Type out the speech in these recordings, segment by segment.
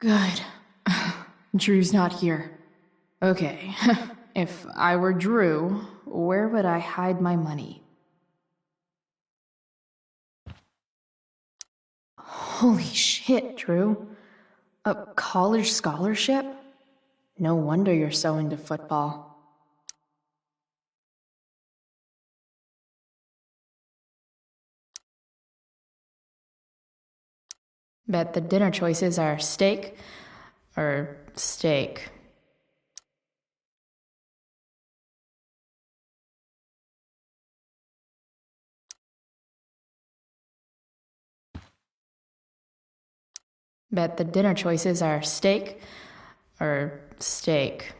Good. Drew's not here. Okay, if I were Drew, where would I hide my money? Holy shit, Drew. A college scholarship? No wonder you're so into football. Bet the dinner choices are steak or steak. Bet the dinner choices are steak or steak.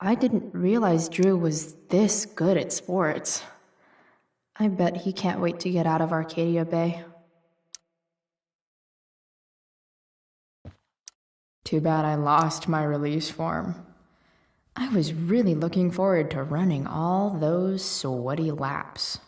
I didn't realize Drew was this good at sports. I bet he can't wait to get out of Arcadia Bay. Too bad I lost my release form. I was really looking forward to running all those sweaty laps.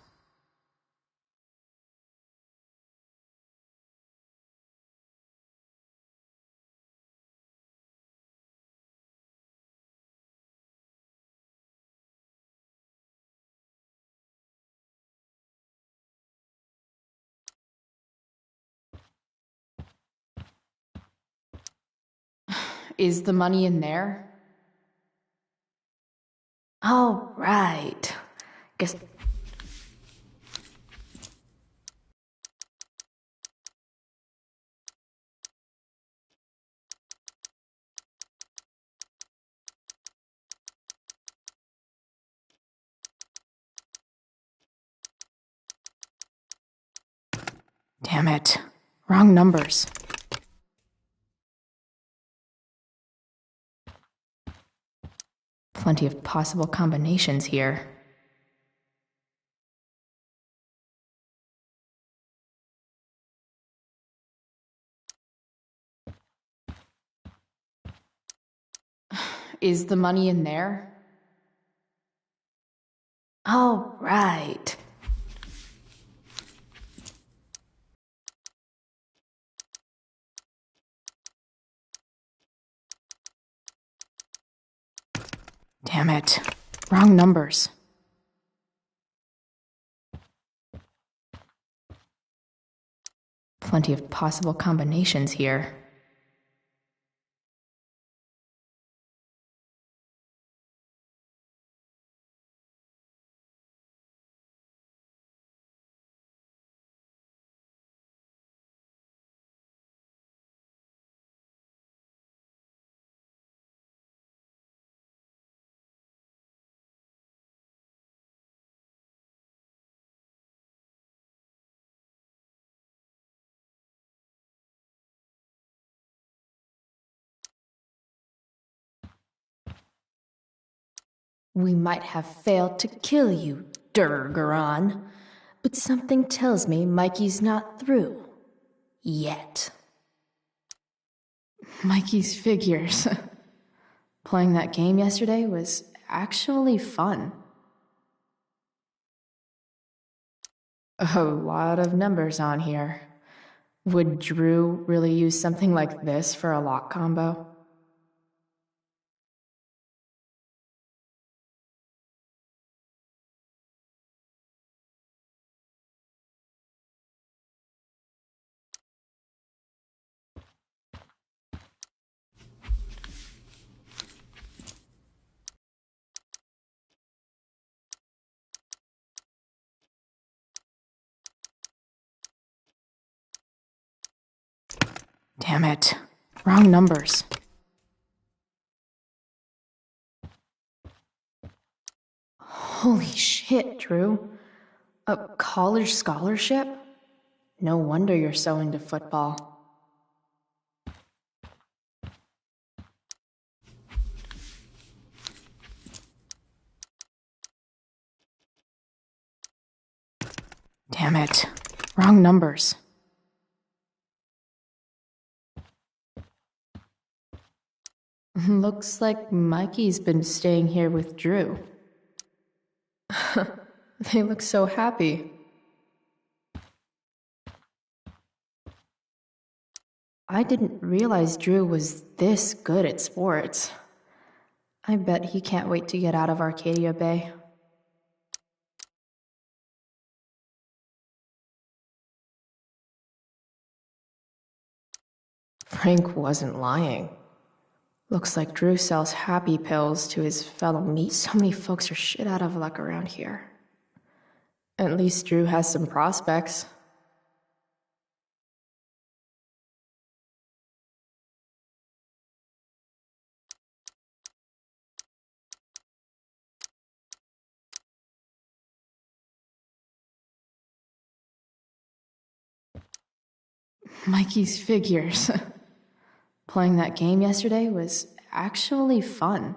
Is the money in there? All right. Guess. Damn it. Wrong numbers. Plenty of possible combinations here. Is the money in there? All right. Damn it. Wrong numbers. Plenty of possible combinations here. We might have failed to kill you, Durgaron, but something tells me Mikey's not through. Yet. Mikey's figures. Playing that game yesterday was actually fun. A lot of numbers on here. Would Drew really use something like this for a lock combo? Damn it. Wrong numbers. Holy shit, Drew. A college scholarship? No wonder you're so into football. Damn it. Wrong numbers. Looks like Mikey's been staying here with Drew. They look so happy. I didn't realize Drew was this good at sports. I bet he can't wait to get out of Arcadia Bay. Frank wasn't lying. Looks like Drew sells happy pills to his fellow meat. So many folks are shit out of luck around here. At least Drew has some prospects. Mikey's figures. Playing that game yesterday was actually fun.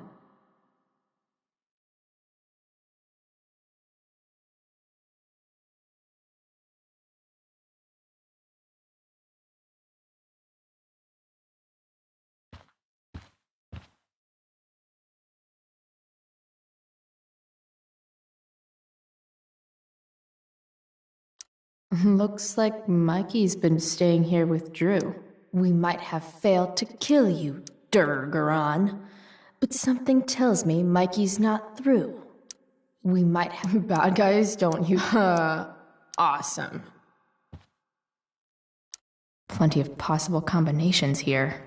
Looks like Mikey's been staying here with Drew. We might have failed to kill you, Durgaron, but something tells me Mikey's not through. We might have bad guys, don't you? Awesome. Plenty of possible combinations here.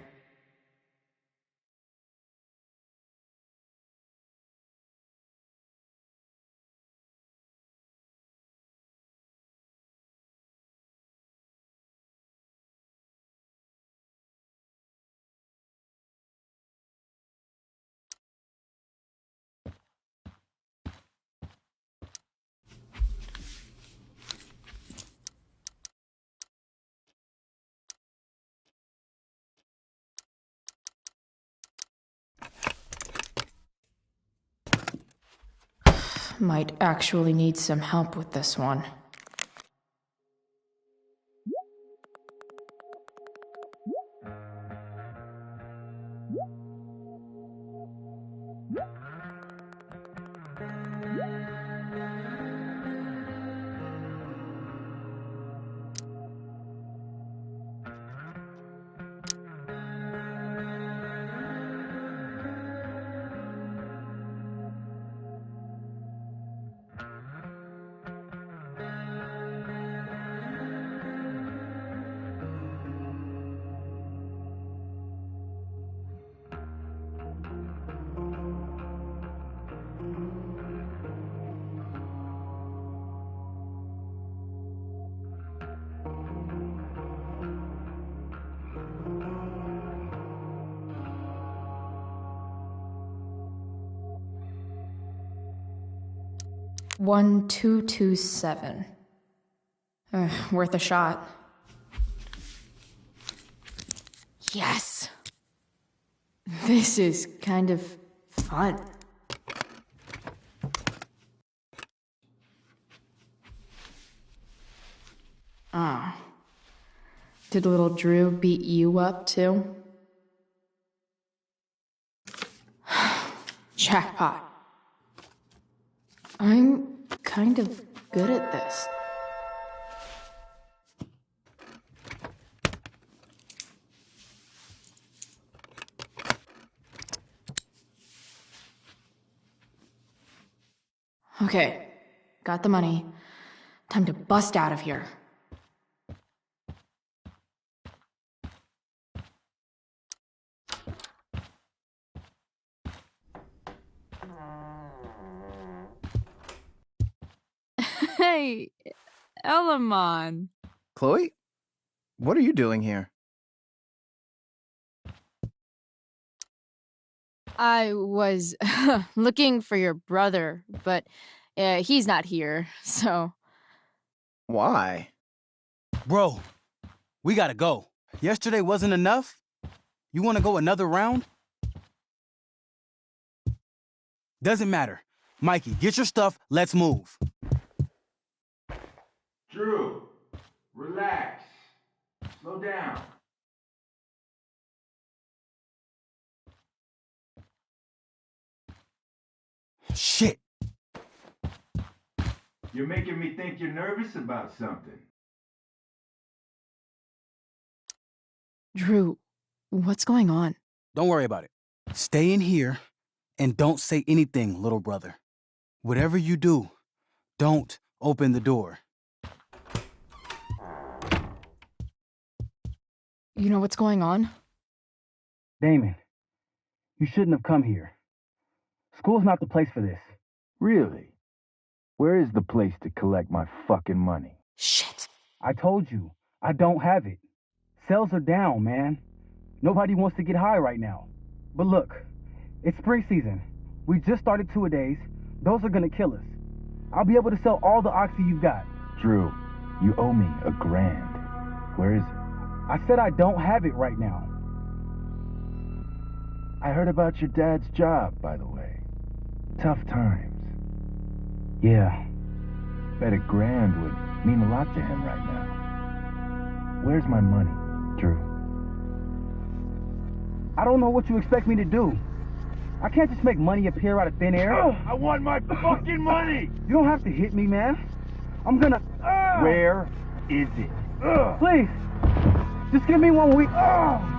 Might actually need some help with this one. $1,227. Worth a shot. Yes! This is kind of fun. Ah. Did little Drew beat you up, too? Jackpot. I'm kind of good at this. Okay, got the money. Time to bust out of here. Hey, Elamon. Chloe? What are you doing here? I was looking for your brother, but he's not here, so... Why? Bro, we gotta go. Yesterday wasn't enough? You wanna go another round? Doesn't matter. Mikey, get your stuff, let's move. Drew, relax. Slow down. Shit. You're making me think you're nervous about something. Drew, what's going on? Don't worry about it. Stay in here and don't say anything, little brother. Whatever you do, don't open the door. You know what's going on? Damon, you shouldn't have come here. School's not the place for this. Really? Where is the place to collect my fucking money? Shit. I told you, I don't have it. Sales are down, man. Nobody wants to get high right now. But look, it's spring season. We just started two-a-days. Those are gonna kill us. I'll be able to sell all the oxy you've got. Drew, you owe me $1,000. Where is it? I said I don't have it right now. I heard about your dad's job, by the way. Tough times. Yeah. Bet $1,000 would mean a lot to him right now. Where's my money, Drew? I don't know what you expect me to do. I can't just make money appear out of thin air. I want my fucking money! You don't have to hit me, man. I'm gonna... Where is it? Please, just give me 1 week.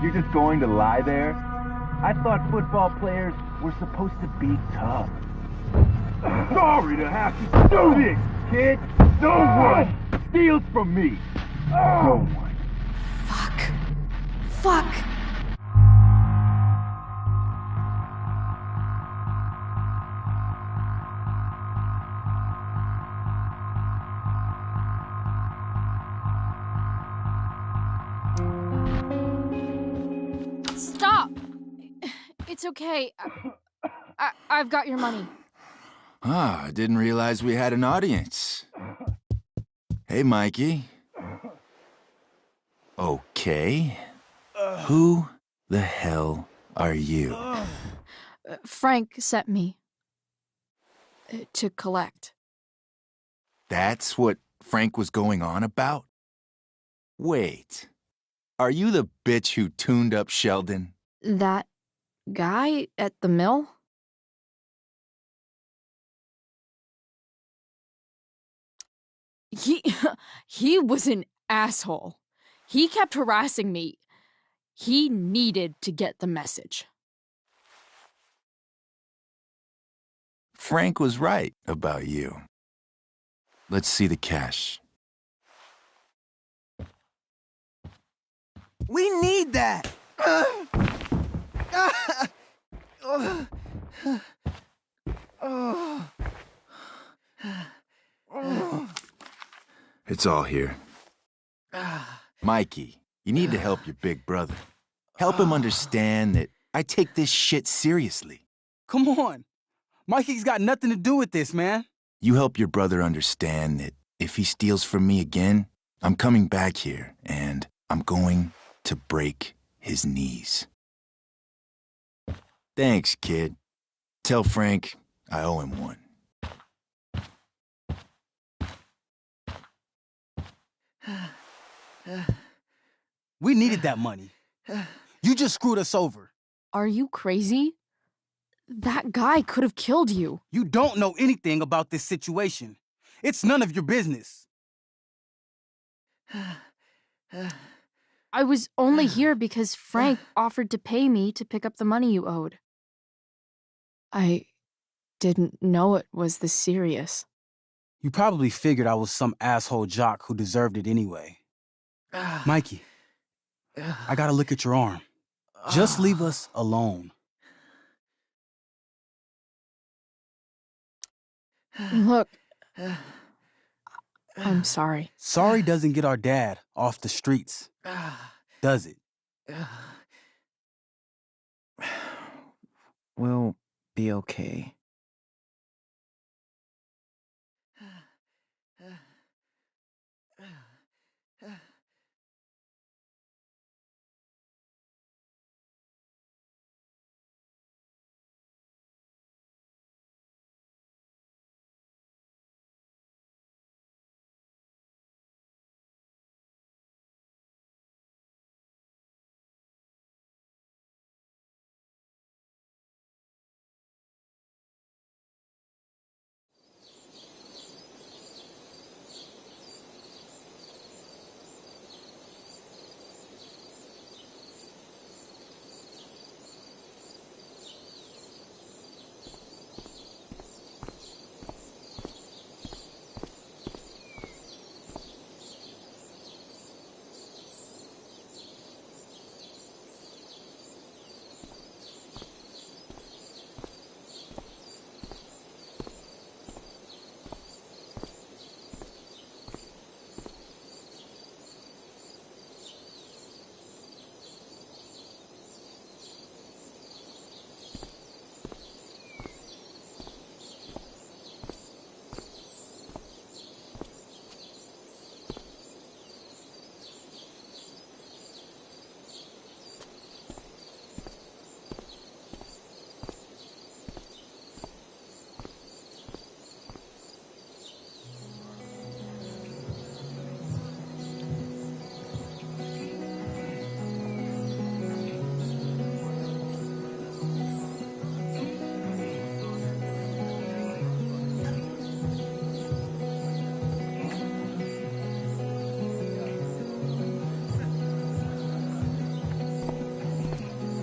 You're just going to lie there? I thought football players were supposed to be tough. Sorry to have to do this, kid. No one steals from me. No one. Fuck! Stop! It's okay. I've got your money. Ah, I didn't realize we had an audience. Hey, Mikey. Okay. Who the hell are you? Frank sent me. To collect. That's what Frank was going on about? Wait, are you the bitch who tuned up Sheldon? That guy at the mill? He he was an asshole. He kept harassing me. He needed to get the message. Frank was right about you. Let's see the cash. We need that! It's all here. Mikey, you need to help your big brother. Help him understand that I take this shit seriously. Come on. Mikey's got nothing to do with this, man. You help your brother understand that if he steals from me again, I'm coming back here and I'm going to break his knees. Thanks, kid. Tell Frank I owe him one. We needed that money. You just screwed us over. Are you crazy? That guy could have killed you. You don't know anything about this situation. It's none of your business. I was only here because Frank offered to pay me to pick up the money you owed. I didn't know it was this serious. You probably figured I was some asshole jock who deserved it anyway. Mikey, I gotta look at your arm. Just leave us alone. Look, I'm sorry. Sorry doesn't get our dad off the streets, does it? We'll be okay.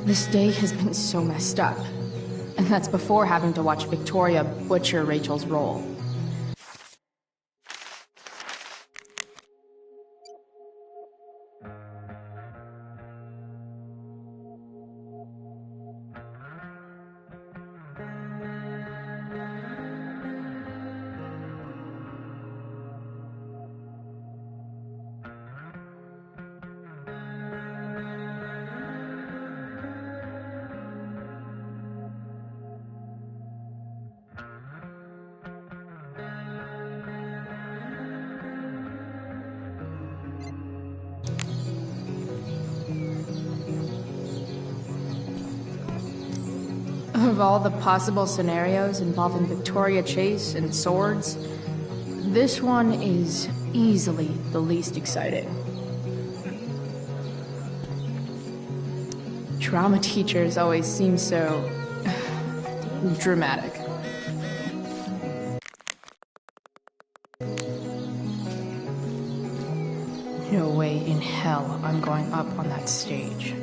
This day has been so messed up. And that's before having to watch Victoria butcher Rachel's role. Of all the possible scenarios involving Victoria Chase and swords, this one is easily the least exciting. Drama teachers always seem so dramatic. No way in hell I'm going up on that stage.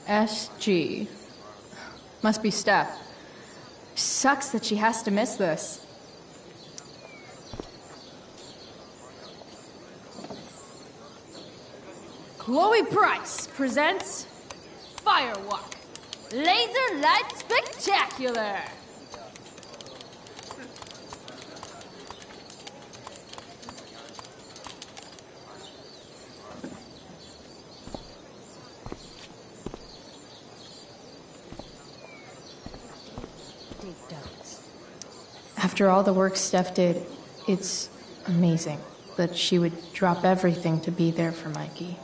SG. Must be Steph. Sucks that she has to miss this. Chloe Price presents Firewalk, Laser Light Spectacular. After all the work Steph did, it's amazing that she would drop everything to be there for Mikey.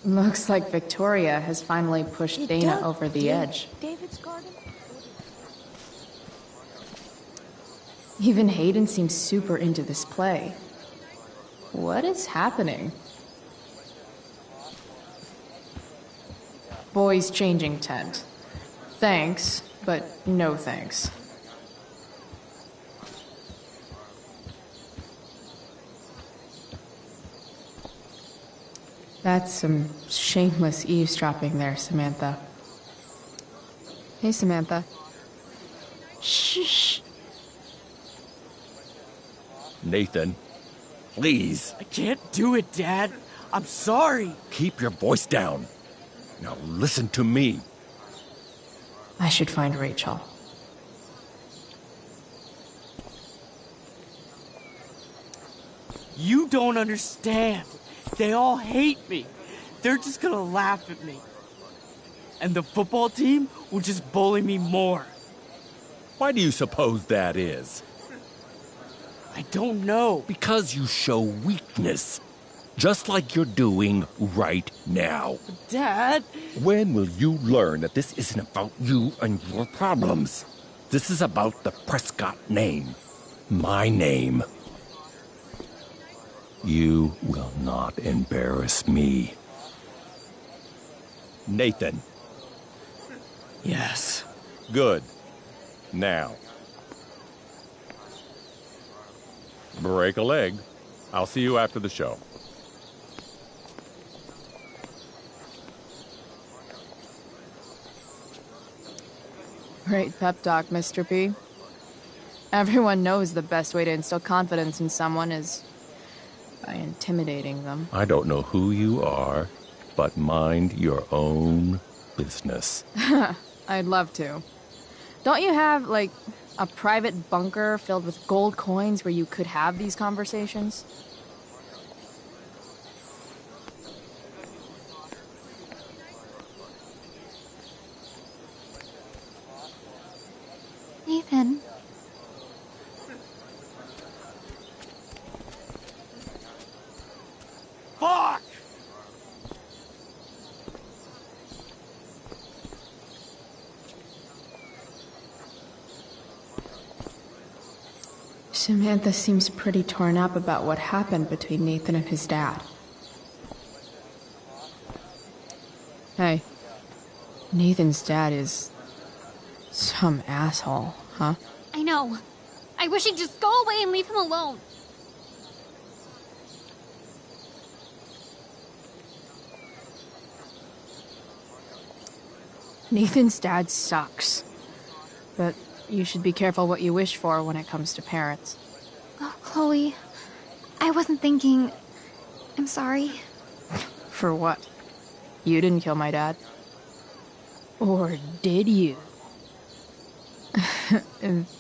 Looks like Victoria has finally pushed Dana over the edge. David's garden? Even Hayden seems super into this play. What is happening? Boys changing tent. Thanks, but no thanks. That's some shameless eavesdropping there, Samantha. Hey, Samantha. Shh. Nathan, please. I can't do it, Dad. I'm sorry. Keep your voice down. Now listen to me. I should find Rachel. You don't understand. They all hate me. They're just gonna laugh at me. And the football team will just bully me more. Why do you suppose that is? I don't know. Because you show weakness. Just like you're doing right now. Dad! When will you learn that this isn't about you and your problems? This is about the Prescott name. My name. You will not embarrass me. Nathan. Yes. Good. Now. Break a leg. I'll see you after the show. Great pep talk, Mr. P. Everyone knows the best way to instill confidence in someone is by intimidating them. I don't know who you are, but mind your own business. I'd love to. Don't you have, like, a private bunker filled with gold coins where you could have these conversations? Nathan. Fuck! Samantha seems pretty torn up about what happened between Nathan and his dad. Hey, Nathan's dad is some asshole, huh? I know. I wish he'd just go away and leave him alone. Nathan's dad sucks. But you should be careful what you wish for when it comes to parents. Oh, Chloe. I wasn't thinking... I'm sorry. For what? You didn't kill my dad? Or did you?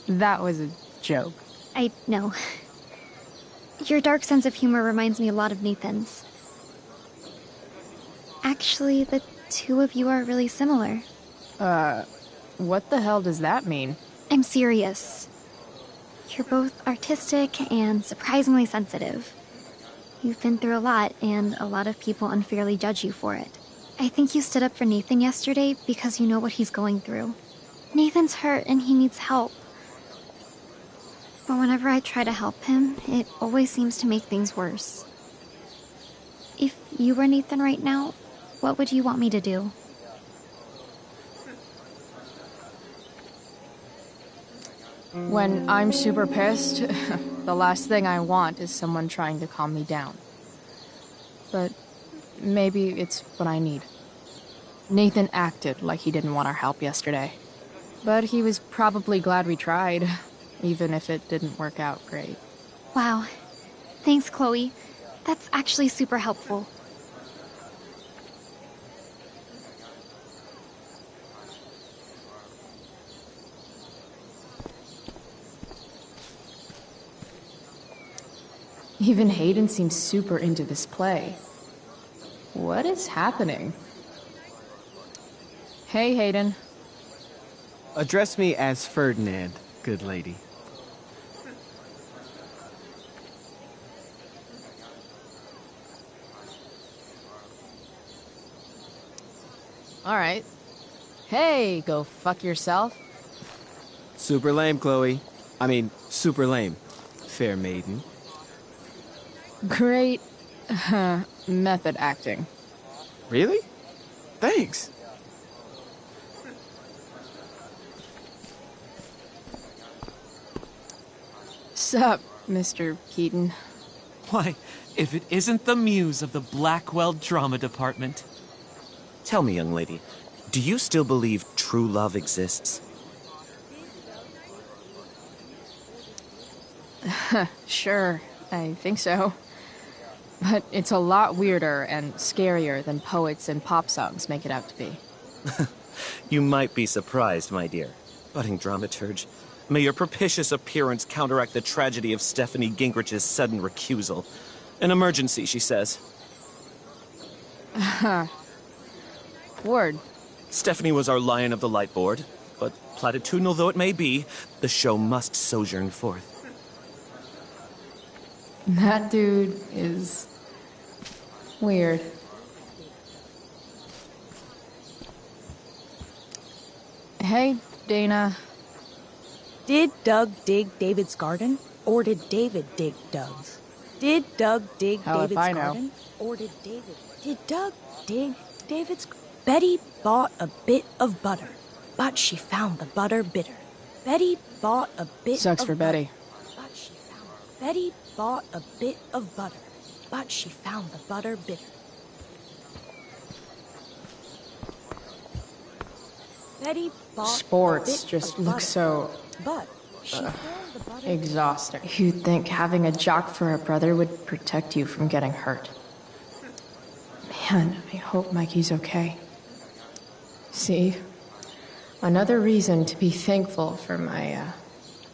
That was a joke. I know. Your dark sense of humor reminds me a lot of Nathan's. Actually, the two of you are really similar. What the hell does that mean? I'm serious. You're both artistic and surprisingly sensitive. You've been through a lot, and a lot of people unfairly judge you for it. I think you stood up for Nathan yesterday because you know what he's going through. Nathan's hurt and he needs help. But whenever I try to help him, it always seems to make things worse. If you were Nathan right now, what would you want me to do? When I'm super pissed, the last thing I want is someone trying to calm me down. But maybe it's what I need. Nathan acted like he didn't want our help yesterday. But he was probably glad we tried, even if it didn't work out great. Wow. Thanks, Chloe. That's actually super helpful. Even Hayden seems super into this play. What is happening? Hey, Hayden. Address me as Ferdinand, good lady. Alright. Hey, go fuck yourself. Super lame, Chloe. I mean, super lame. Fair maiden. Great method acting. Really? Thanks. Sup, Mr. Keaton? Why, if it isn't the muse of the Blackwell Drama Department. Tell me, young lady, do you still believe true love exists? Sure, I think so. But it's a lot weirder and scarier than poets and pop songs make it out to be. You might be surprised, my dear. Budding dramaturge, may your propitious appearance counteract the tragedy of Stephanie Gingrich's sudden recusal. An emergency, she says. Word. Stephanie was our lion of the light board, but platitudinal though it may be, the show must sojourn forth. That dude is weird. Hey, Dana. Did Doug dig David's garden, or did David dig Doug's? Did Doug dig David's garden, or did Doug dig David's? Betty bought a bit of butter, but she found the butter bitter. Betty bought a bit Sucks of for butter, Betty. but she found Betty bought a bit of butter, but she found the butter bitter. Betty bought Sports a bit just of look butter, so but she found the butter exhausting. You'd think having a jock for a brother would protect you from getting hurt. Man, I hope Mikey's okay. See? Another reason to be thankful for my,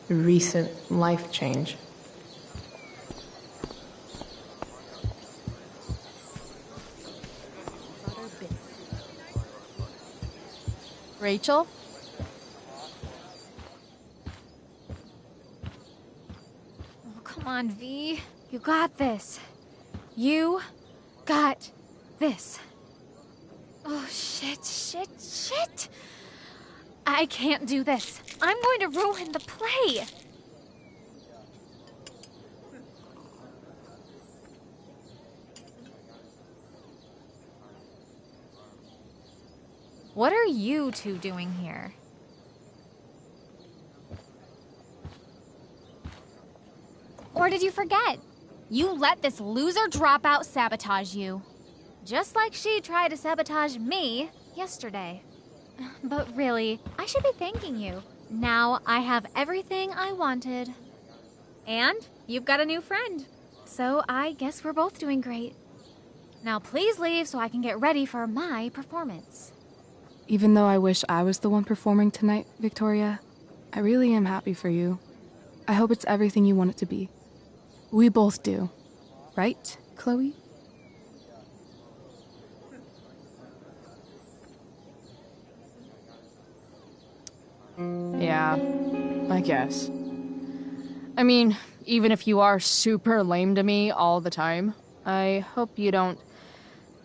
recent life change. butter bitter. Rachel? Oh, come on, V. You got this. You got this. Oh, shit. I can't do this. I'm going to ruin the play. What are you two doing here? Or did you forget? You let this loser dropout sabotage you. Just like she tried to sabotage me yesterday. But really, I should be thanking you. Now I have everything I wanted. And you've got a new friend. So I guess we're both doing great. Now please leave so I can get ready for my performance. Even though I wish I was the one performing tonight, Victoria, I really am happy for you. I hope it's everything you want it to be. We both do. Right, Chloe? Yeah, I guess. I mean, even if you are super lame to me all the time, I hope you don't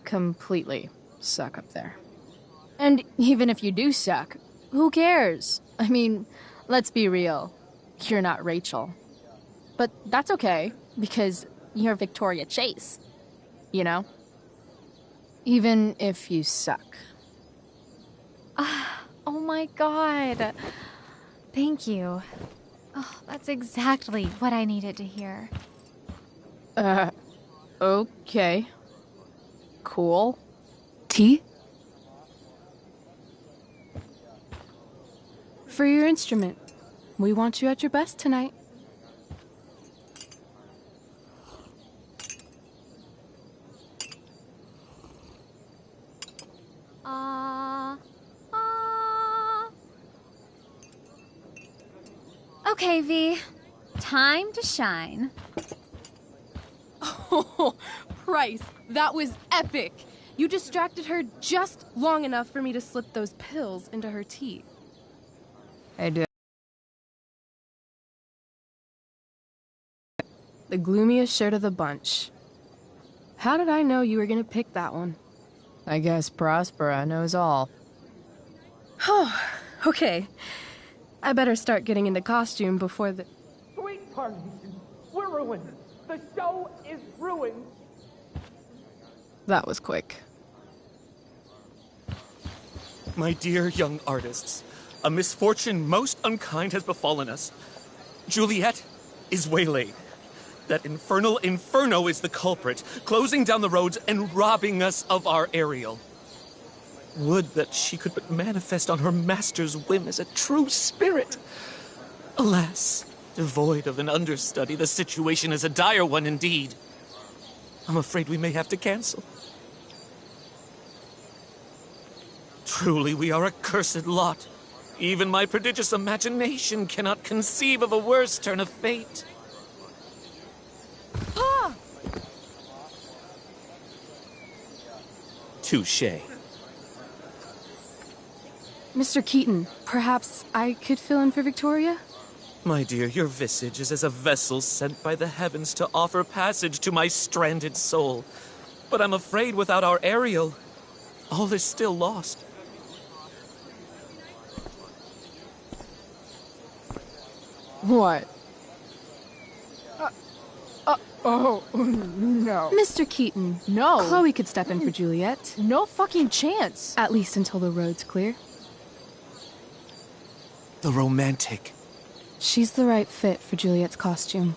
completely suck up there. And even if you do suck, who cares? I mean, let's be real. You're not Rachel. But that's okay, because you're Victoria Chase. You know? Even if you suck. Oh my god. Thank you. Oh, that's exactly what I needed to hear. Okay. Cool. Tea? For your instrument. We want you at your best tonight. Okay, V. Time to shine. Oh, Price, that was epic. You distracted her just long enough for me to slip those pills into her tea. I did. The gloomiest shirt of the bunch. How did I know you were gonna pick that one? I guess Prospera knows all. Oh, okay. I better start getting into costume before the... Sweet Carnation, we're ruined. The show is ruined. That was quick. My dear young artists, a misfortune most unkind has befallen us. Juliet is waylaid. That infernal Inferno is the culprit, closing down the roads and robbing us of our Ariel. Would that she could but manifest on her master's whim as a true spirit. Alas, devoid of an understudy, the situation is a dire one indeed. I'm afraid we may have to cancel. Truly, we are a cursed lot. Even my prodigious imagination cannot conceive of a worse turn of fate. Ah! Touché. Mr. Keaton, perhaps I could fill in for Victoria? My dear, your visage is as a vessel sent by the heavens to offer passage to my stranded soul. But I'm afraid without our Ariel, all is still lost. What? Oh, no. Mr. Keaton. No. Chloe could step in for Juliet. No fucking chance. At least until the road's clear. The romantic. She's the right fit for Juliet's costume.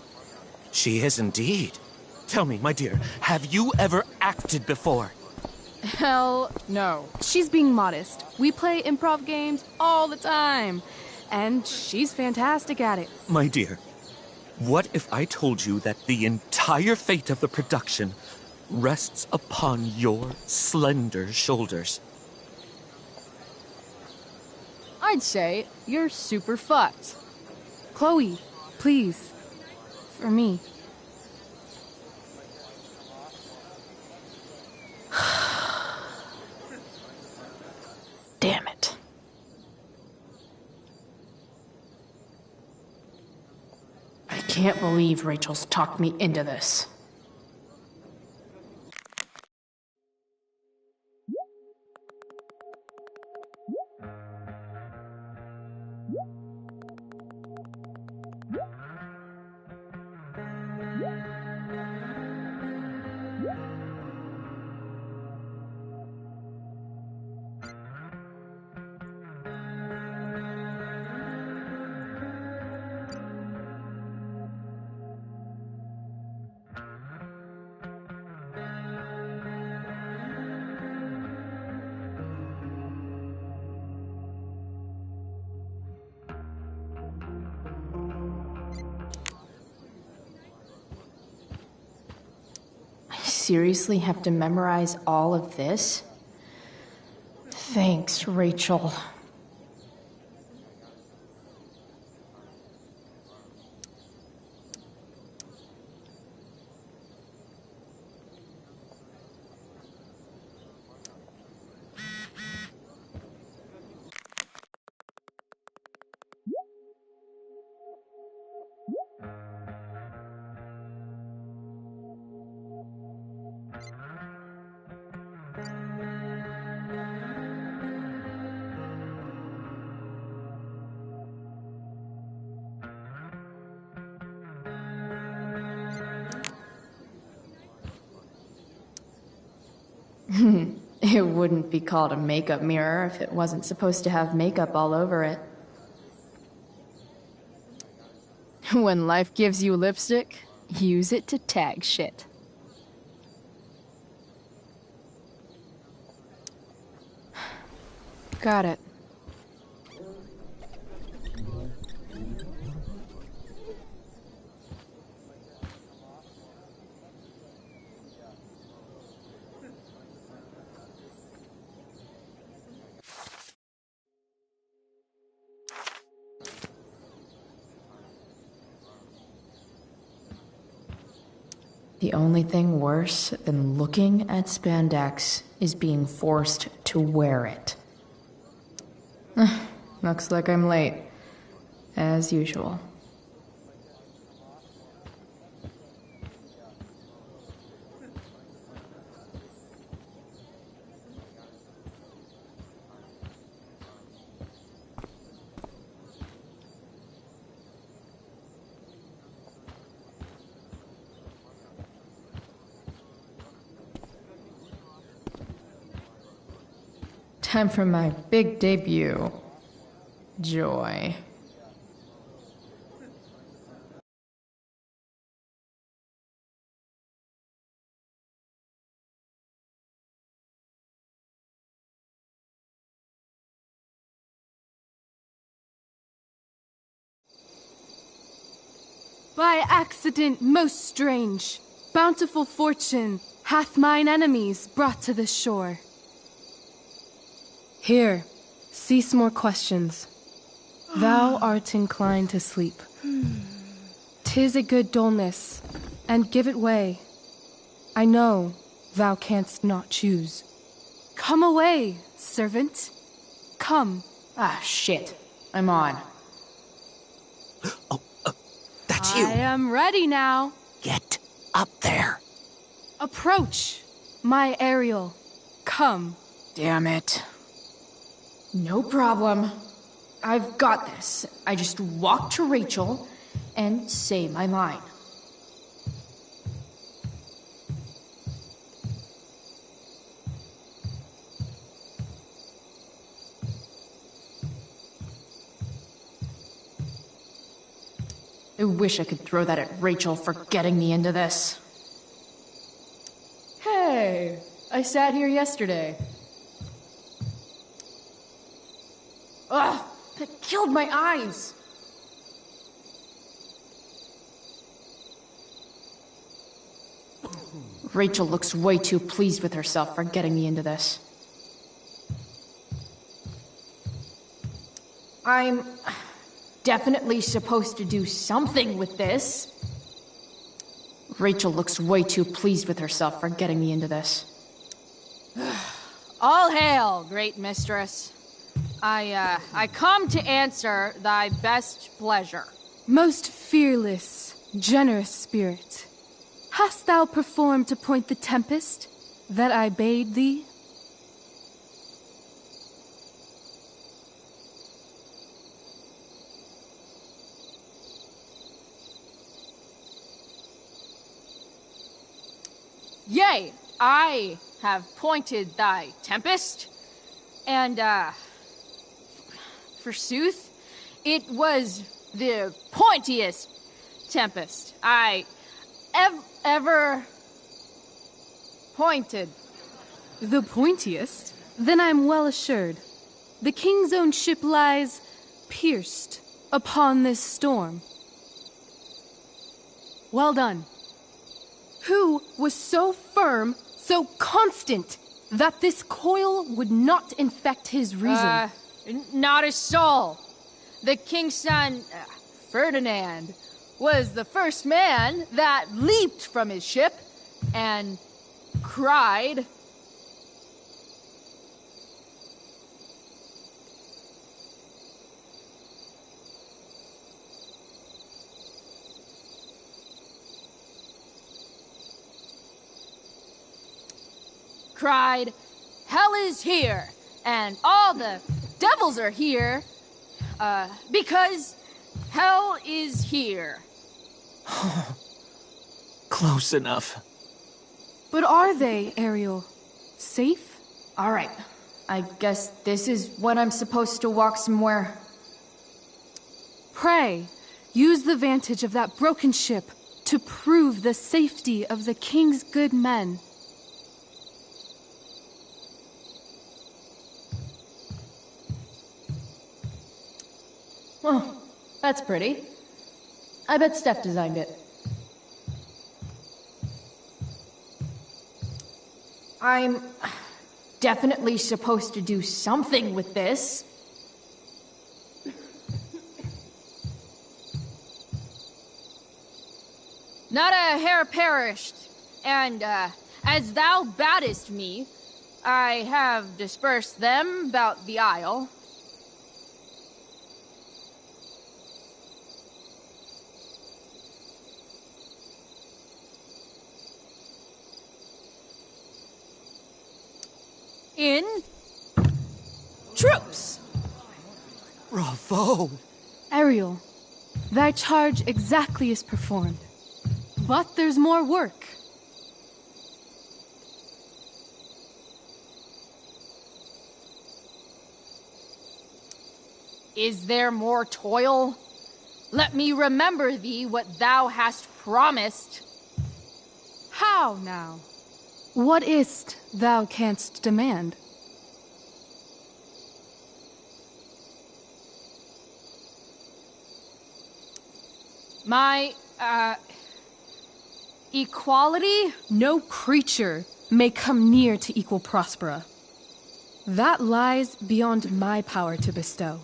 She is indeed. Tell me, my dear, have you ever acted before? Hell no. She's being modest. We play improv games all the time. And she's fantastic at it. My dear, what if I told you that the entire fate of the production rests upon your slender shoulders? I'd say you're super fucked. Chloe, please. For me. Damn it. I can't believe Rachel's talked me into this. Seriously have to memorize all of this? Thanks, Rachel. It wouldn't be called a makeup mirror if it wasn't supposed to have makeup all over it. When life gives you lipstick, use it to tag shit. Got it. The only thing worse than looking at spandex is being forced to wear it. Looks like I'm late, as usual. Time for my big debut. Joy. By accident most strange, bountiful fortune hath mine enemies brought to this shore. Here, cease more questions. Thou art inclined to sleep. 'Tis a good dullness, and give it way. I know thou canst not choose. Come away, servant. Come. Ah, shit. I'm on. That's you. I am ready now. Get up there. Approach, my Ariel. Come. Damn it. No problem. I've got this. I just walk to Rachel and say my line. I wish I could throw that at Rachel for getting me into this. Hey, I sat here yesterday. Ugh, that killed my eyes. Rachel looks way too pleased with herself for getting me into this. I'm definitely supposed to do something with this. Rachel looks way too pleased with herself for getting me into this. All hail, great mistress. I come to answer thy best pleasure. Most fearless, generous spirit, hast thou performed to point the tempest that I bade thee? Yea, I have pointed thy tempest, and, forsooth, it was the pointiest tempest I ever pointed. The pointiest? Then I'm well assured. The king's own ship lies pierced upon this storm. Well done. Who was so firm, so constant, that this coil would not infect his reason? Not a soul. The king's son, Ferdinand, was the first man that leaped from his ship and cried, "Hell is here, and all the devils are here, because hell is here." Close enough. But are they, Ariel? safe? Alright, I guess this is when I'm supposed to walk somewhere. Pray, use the vantage of that broken ship to prove the safety of the king's good men. Oh, that's pretty. I bet Steph designed it. I'm definitely supposed to do something with this. Not a hair perished, and as thou badest me, I have dispersed them about the isle. In troops! Bravo! Ariel, thy charge exactly is performed. But there's more work. Is there more toil? Let me remember thee what thou hast promised. How now? What is't thou canst demand? My, equality? No creature may come near to equal Prospera. That lies beyond my power to bestow.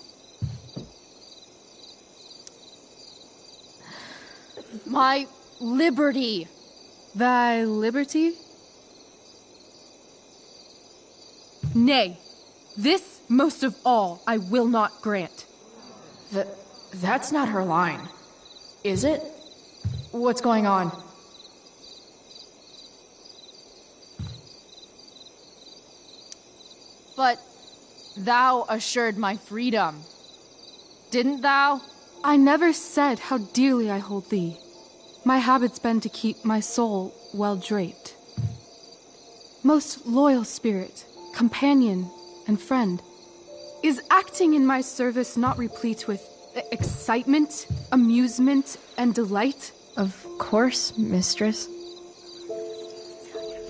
My liberty. Thy liberty? Nay, this most of all I will not grant. That's not her line, is it? What's going on? But thou assured my freedom, didn't thou? I never said how dearly I hold thee. My habit's been to keep my soul well draped. Most loyal spirit, companion, and friend, is acting in my service not replete with excitement, amusement, and delight? Of course, mistress.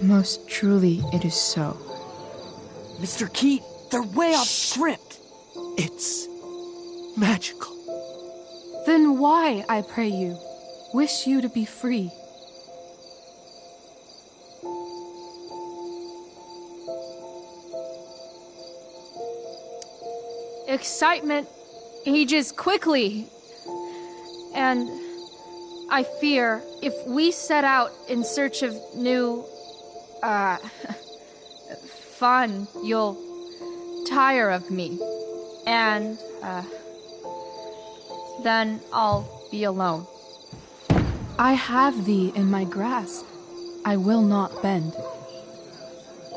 Most truly it is so. Mr. Keat, they're way off script. It's magical. Then why, I pray you, wish you to be free? Excitement ages quickly. And I fear if we set out in search of new, fun, you'll tire of me. And, then I'll be alone. I have thee in my grasp. I will not bend.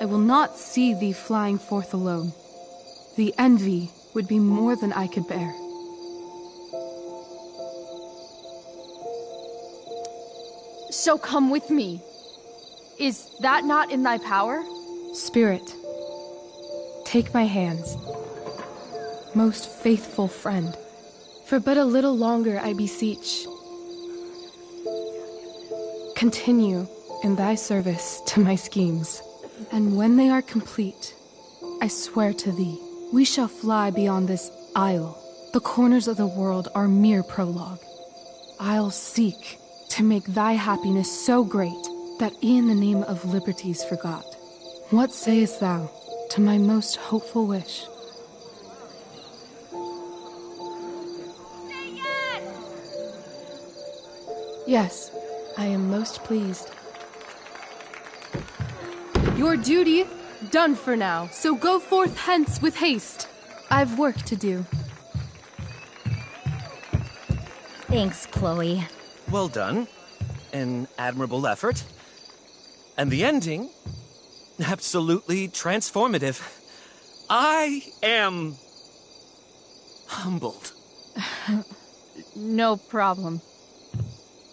I will not see thee flying forth alone. The envy would be more than I could bear. So come with me. Is that not in thy power? Spirit, take my hands. Most faithful friend, for but a little longer I beseech. Continue in thy service to my schemes, and when they are complete, I swear to thee, we shall fly beyond this isle. The corners of the world are mere prologue. I'll seek to make thy happiness so great that e'en the name of liberty's forgot. What sayest thou to my most hopeful wish? Yes, I am most pleased. Your duty done for now, so go forth hence with haste. I've work to do. Thanks, Chloe. Well done. An admirable effort. And the ending, absolutely transformative. I am humbled. No problem.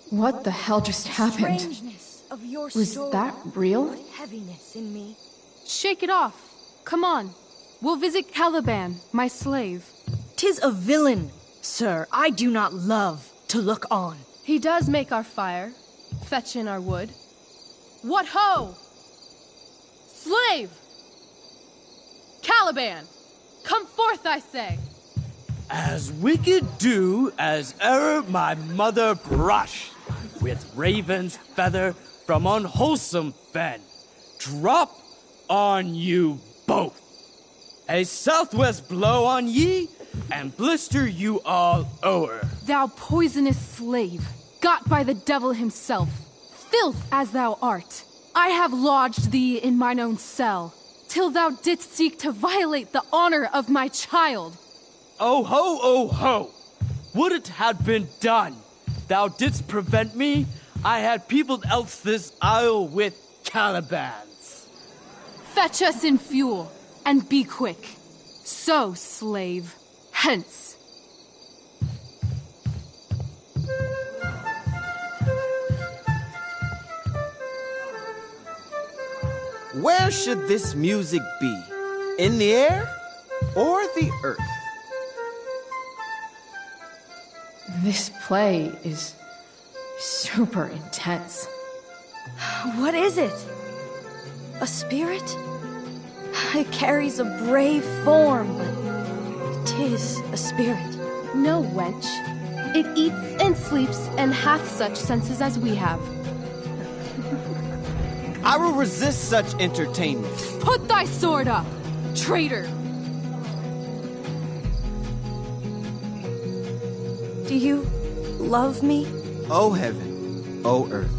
What the hell just happened? Strangeness of your Was soul that real? put heaviness in me. Shake it off. Come on. We'll visit Caliban, my slave. 'Tis a villain, sir, I do not love to look on. He does make our fire, fetch in our wood. What ho! Slave! Caliban! Come forth, I say! As wicked do as e'er my mother brush, with raven's feather from unwholesome fen, drop on you both. A southwest blow on ye, and blister you all o'er. Thou poisonous slave, got by the devil himself, filth as thou art, I have lodged thee in mine own cell, till thou didst seek to violate the honor of my child. Oh ho, oh ho! Would it had been done! Thou didst prevent me, I had peopled else this isle with Calibans. Fetch us in fuel, and be quick. So, slave, hence. Where should this music be? In the air or the earth? This play is super intense. What is it? A spirit? It carries a brave form, but 'tis a spirit. No, wench. It eats and sleeps and hath such senses as we have. I will resist such entertainment. Put thy sword up, traitor! Do you love me? O heaven, O earth,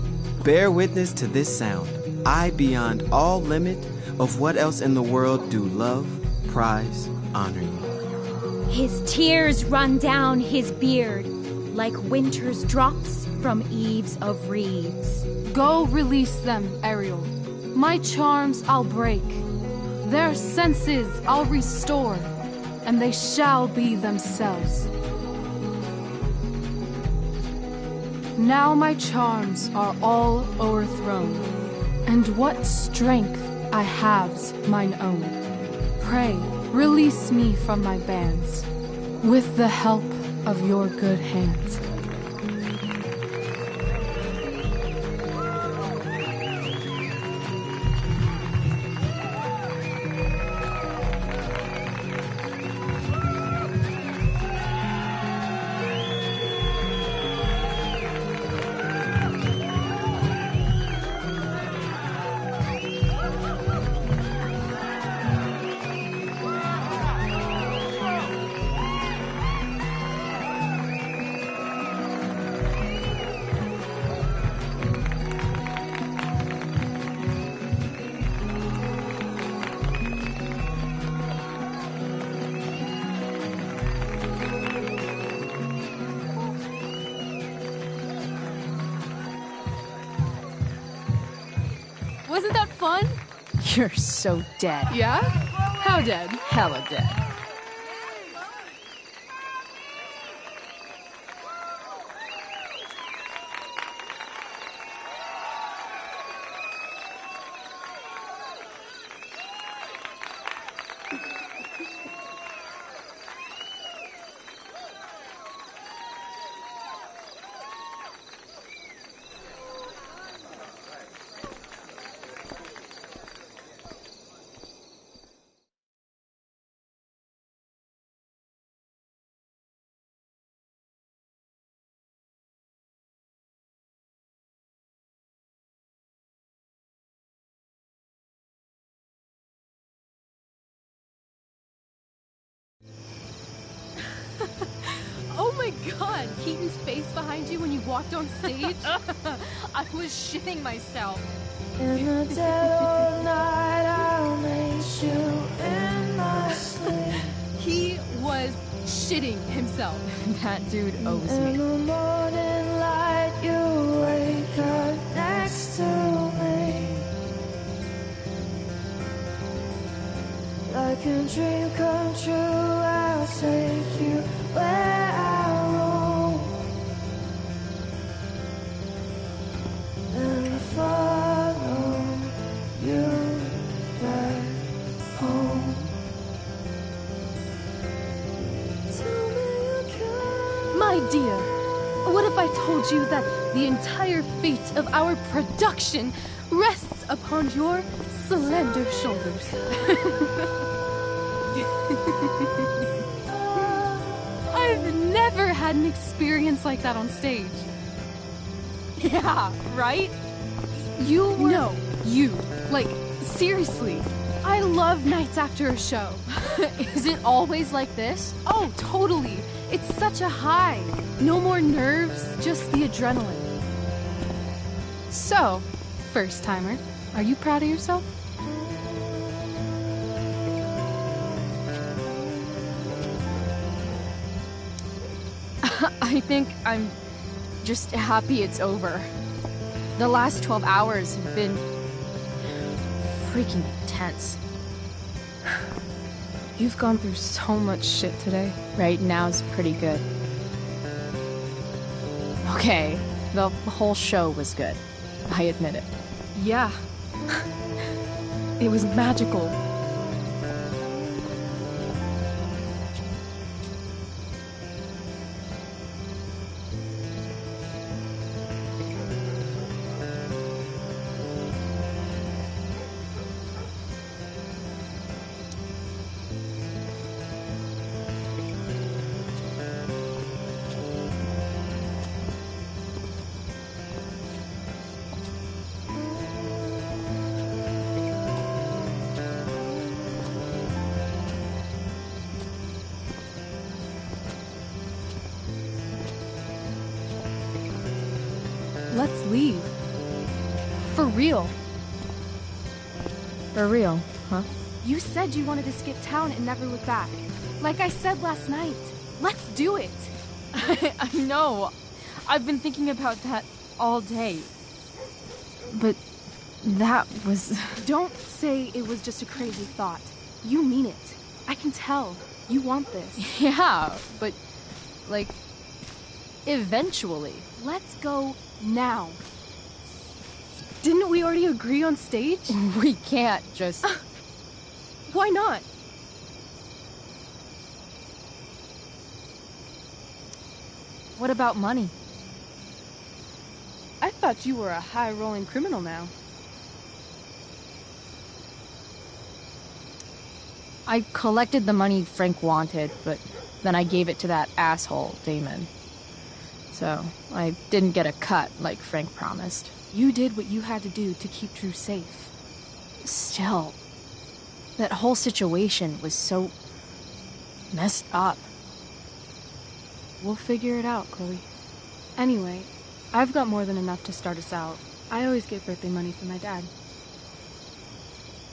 bear witness to this sound. I, beyond all limit of what else in the world do love, prize, honor you. His tears run down his beard like winter's drops from eaves of reeds. Go release them, Ariel. My charms I'll break. Their senses I'll restore, and they shall be themselves. Now my charms are all o'erthrown, and what strength I have's mine own. Pray, release me from my bands, with the help of your good hands. Wasn't that fun? You're so dead. Yeah? How dead? Hella dead. Oh my god, Keaton's face behind you when you walked on stage? I was shitting myself. In the dead of night, I'll meet you in my sleep. He was shitting himself. That dude owes In me. the morning light, you wake up next to me. Like a dream come true, I'll take you where I roam. And follow you back. idea? What if I told you that the entire fate of our production rests upon your slender shoulders? I've never had an experience like that on stage. Yeah, right? You were... No, you. Like, seriously. I love nights after a show. Is it always like this? Oh, totally. It's such a high. No more nerves, just the adrenaline. So, first timer, are you proud of yourself? I think I'm just happy it's over. The last 12 hours have been freaking intense. You've gone through so much shit today. Right now's pretty good. Okay, the whole show was good. I admit it. Yeah. It was magical. Let's leave. For real. For real, huh? You said you wanted to skip town and never look back. Like I said last night. Let's do it. I know. I've been thinking about that all day. But that was... Don't say it was just a crazy thought. You mean it. I can tell. You want this. Yeah, but... like... eventually. Let's go now. Didn't we already agree on stage? We can't just... Why not? What about money? I thought you were a high-rolling criminal now. I collected the money Frank wanted, but then I gave it to that asshole, Damon. So, I didn't get a cut like Frank promised. You did what you had to do to keep Drew safe. Still, that whole situation was so... messed up. We'll figure it out, Chloe. Anyway, I've got more than enough to start us out. I always get birthday money from my dad.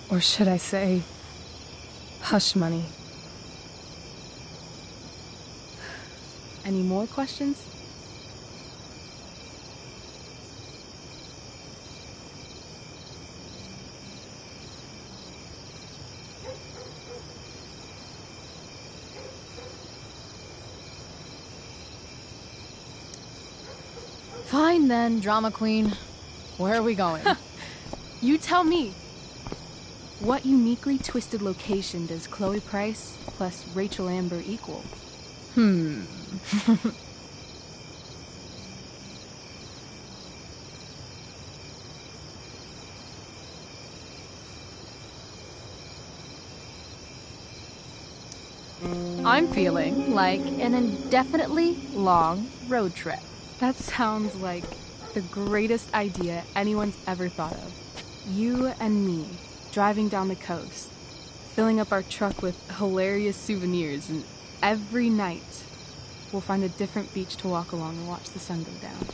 Or should I say, hush money. Any more questions? Fine then, drama queen. Where are we going? You tell me. What uniquely twisted location does Chloe Price plus Rachel Amber equal? I'm feeling like an indefinitely long road trip. That sounds like the greatest idea anyone's ever thought of. You and me, driving down the coast, filling up our truck with hilarious souvenirs, and every night we'll find a different beach to walk along and watch the sun go down.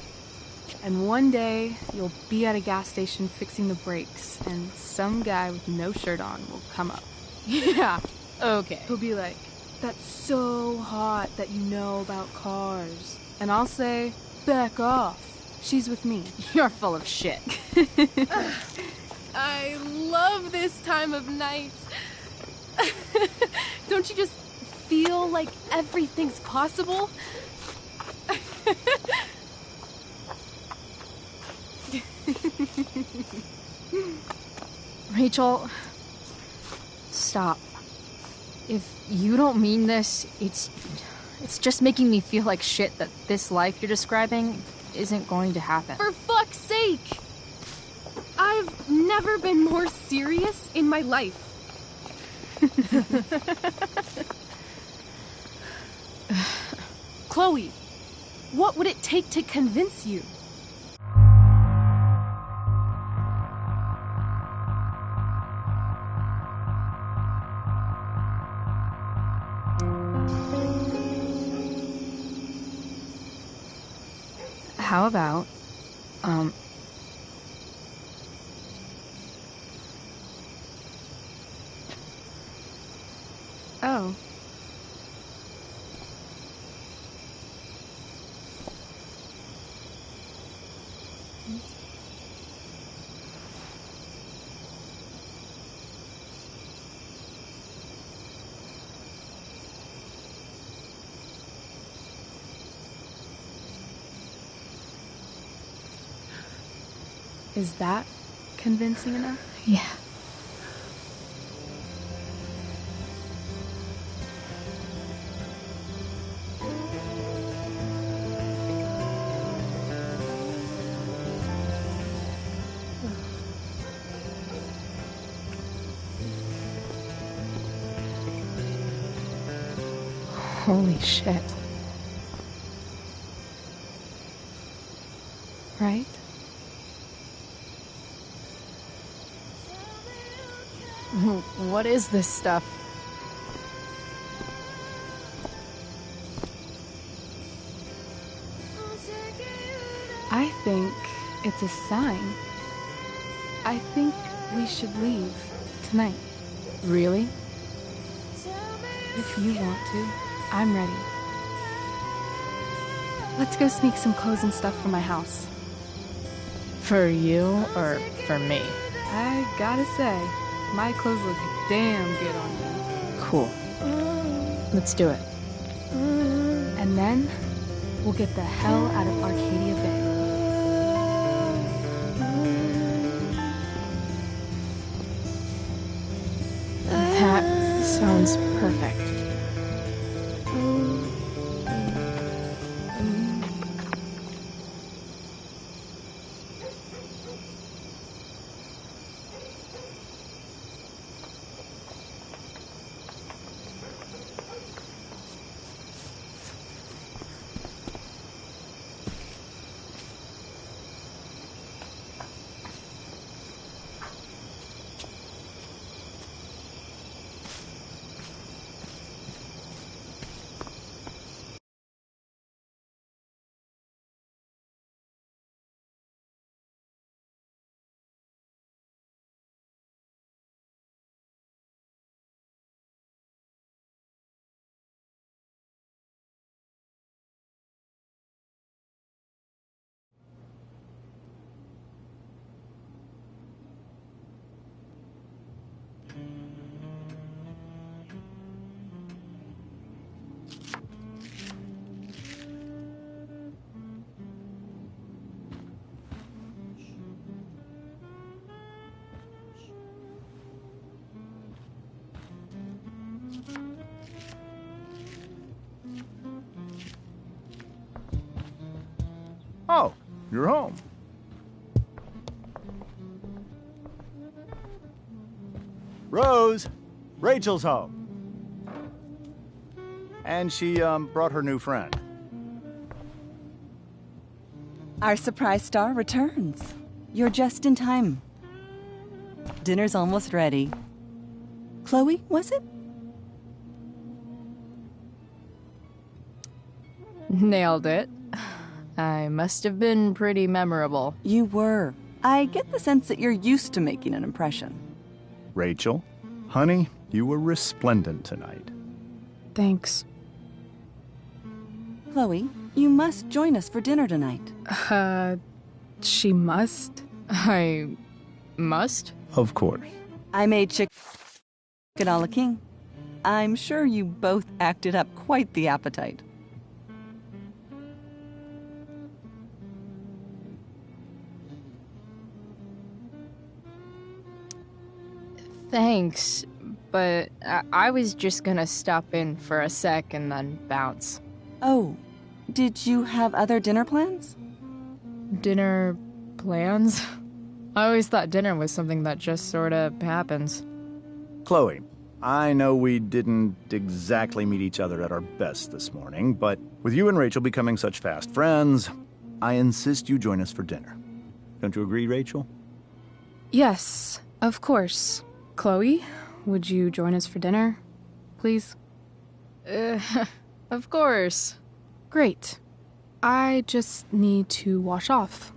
And one day, you'll be at a gas station fixing the brakes, and some guy with no shirt on will come up. Yeah, okay. He'll be like, "That's so hot that you know about cars." And I'll say, "Back off. She's with me." You're full of shit. I love this time of night. Don't you just feel like everything's possible? Rachel, stop. If you don't mean this, It's just making me feel like shit that this life you're describing isn't going to happen. For fuck's sake! I've never been more serious in my life. Chloe, what would it take to convince you? How about, Oh. Is that convincing enough? Yeah. Holy shit. Right? What is this stuff? I think it's a sign. I think we should leave tonight. Really? If you want to, I'm ready. Let's go sneak some clothes and stuff from my house. For you or for me? I gotta say, my clothes look damn good on you. Cool. Let's do it. And then, we'll get the hell out of Arcadia Bay. That sounds perfect. Oh, you're home. Rose, Rachel's home. And she, brought her new friend. Our surprise star returns. You're just in time. Dinner's almost ready. Chloe, was it? Nailed it. I must have been pretty memorable. You were. I get the sense that you're used to making an impression. Rachel, honey, you were resplendent tonight. Thanks. Chloe, you must join us for dinner tonight. She must? I must? Of course. I made chicken a la king. I'm sure you both acted up quite the appetite. Thanks, but I was just gonna stop in for a sec and then bounce. Oh, did you have other dinner plans? Dinner plans? I always thought dinner was something that just sorta happens. Chloe, I know we didn't exactly meet each other at our best this morning, but with you and Rachel becoming such fast friends, I insist you join us for dinner. Don't you agree, Rachel? Yes, of course. Chloe, would you join us for dinner, please? Of course. Great. I just need to wash off.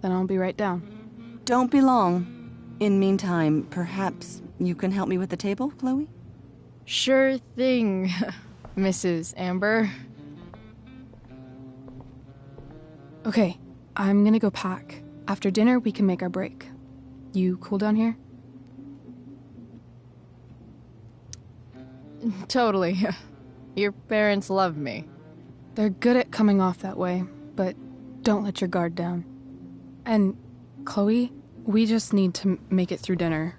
Then I'll be right down. Don't be long. In meantime, perhaps you can help me with the table, Chloe? Sure thing, Mrs. Amber. Okay, I'm gonna go pack. After dinner, we can make our break. You cool down here? Totally. Your parents love me. They're good at coming off that way, but don't let your guard down. And, Chloe, we just need to make it through dinner.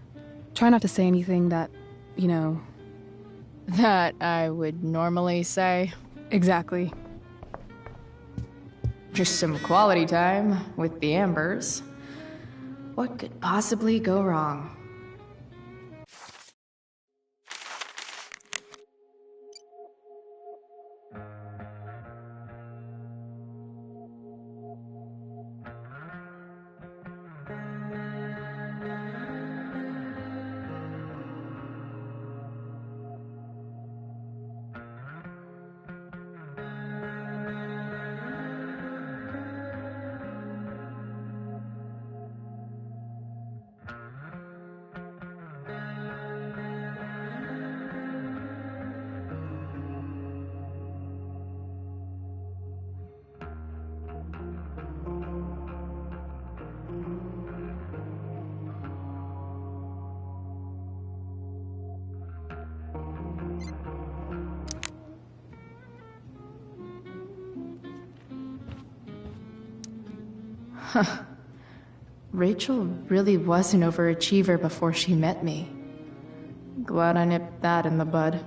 Try not to say anything that, that I would normally say. Exactly. Just some quality time with the Ambers. What could possibly go wrong? Huh. Rachel really was an overachiever before she met me. Glad I nipped that in the bud.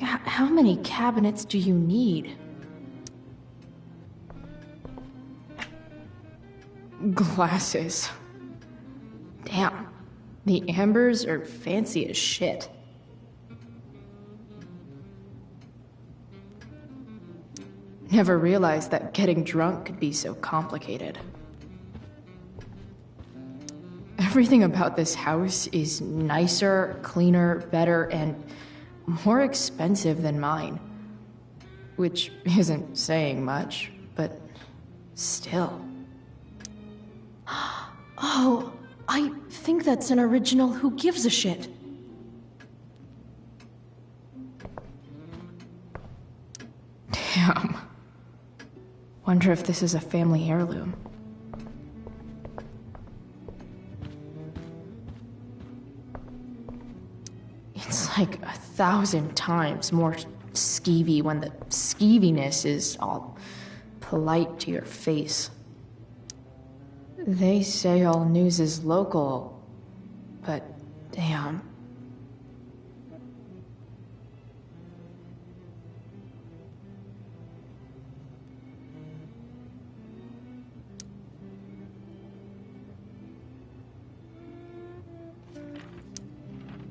How many cabinets do you need? Glasses. Damn. The Ambers are fancy as shit. Never realized that getting drunk could be so complicated. Everything about this house is nicer, cleaner, better, and more expensive than mine. Which isn't saying much, but still. Oh, I think that's an original Who Gives a Shit. Damn. Wonder if this is a family heirloom. It's like 1,000 times more skeevy when the skeeviness is all polite to your face. They say all news is local, but damn.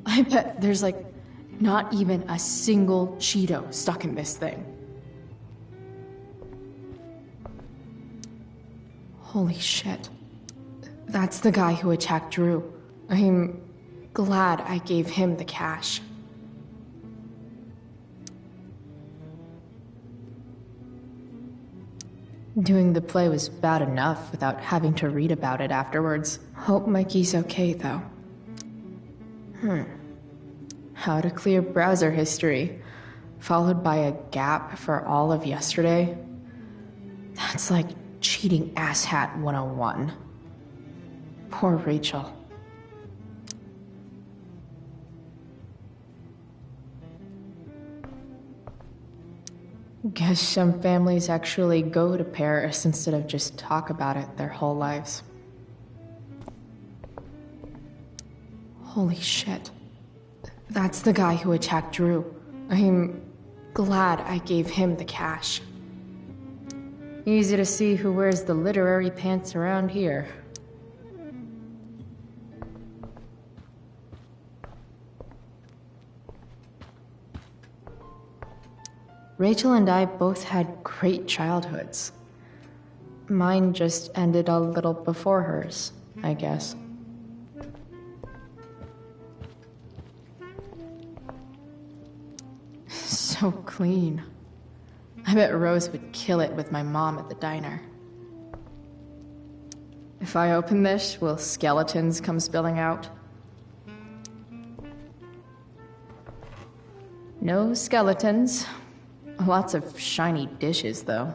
I bet there's like not even a single Cheeto stuck in this thing. Holy shit. That's the guy who attacked Drew. I'm glad I gave him the cash. Doing the play was bad enough without having to read about it afterwards. Hope Mikey's okay, though. How to clear browser history, followed by a gap for all of yesterday? That's like cheating asshat 101. Poor Rachel. Guess some families actually go to Paris instead of just talk about it their whole lives. Holy shit. That's the guy who attacked Drew. I'm glad I gave him the cash. Easy to see who wears the literary pants around here. Rachel and I both had great childhoods. Mine just ended a little before hers, I guess. So clean. I bet Rose would kill it with my mom at the diner. If I open this, will skeletons come spilling out? No skeletons. Lots of shiny dishes, though.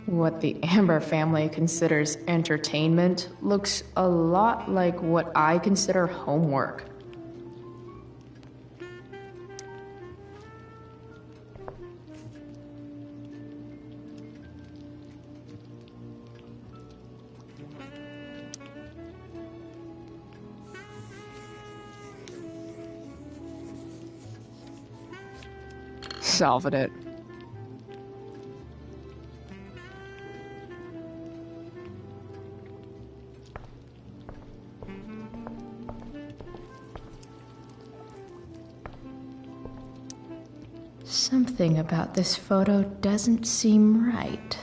What the Amber family considers entertainment looks a lot like what I consider homework. Solving it. Something about this photo doesn't seem right.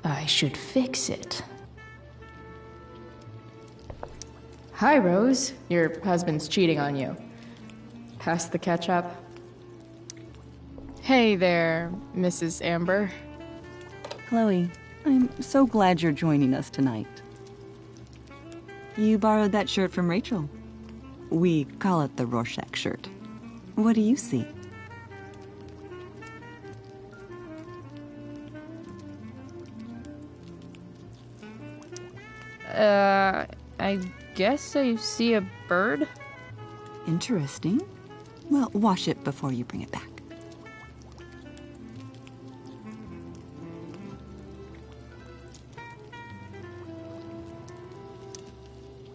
I should fix it. Hi, Rose. Your husband's cheating on you. Pass the ketchup. Hey there, Mrs. Amber. Chloe, I'm so glad you're joining us tonight. You borrowed that shirt from Rachel. We call it the Rorschach shirt. What do you see? I guess I see a bird? Interesting. Well, wash it before you bring it back.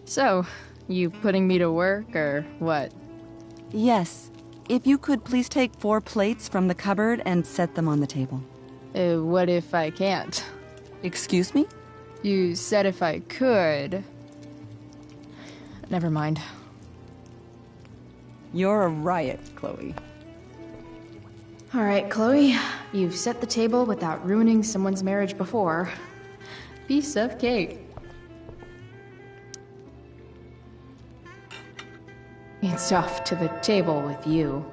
So, you putting me to work, or what? Yes. If you could please take 4 plates from the cupboard and set them on the table. What if I can't? Excuse me? You said if I could. Never mind. You're a riot, Chloe. All right, Chloe. You've set the table without ruining someone's marriage before. Piece of cake. It's off to the table with you.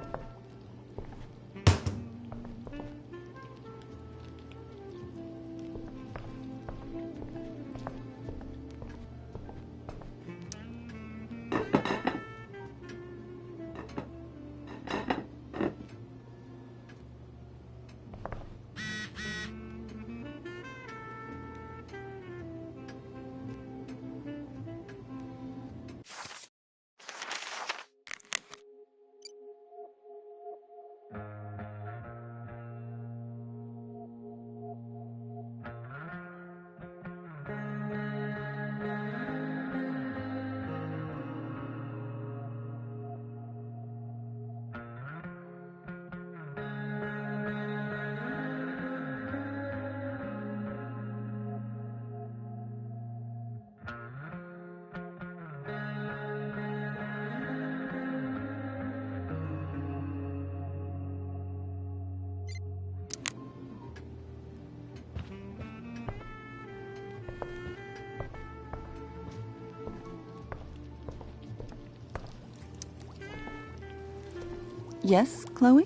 Yes, Chloe?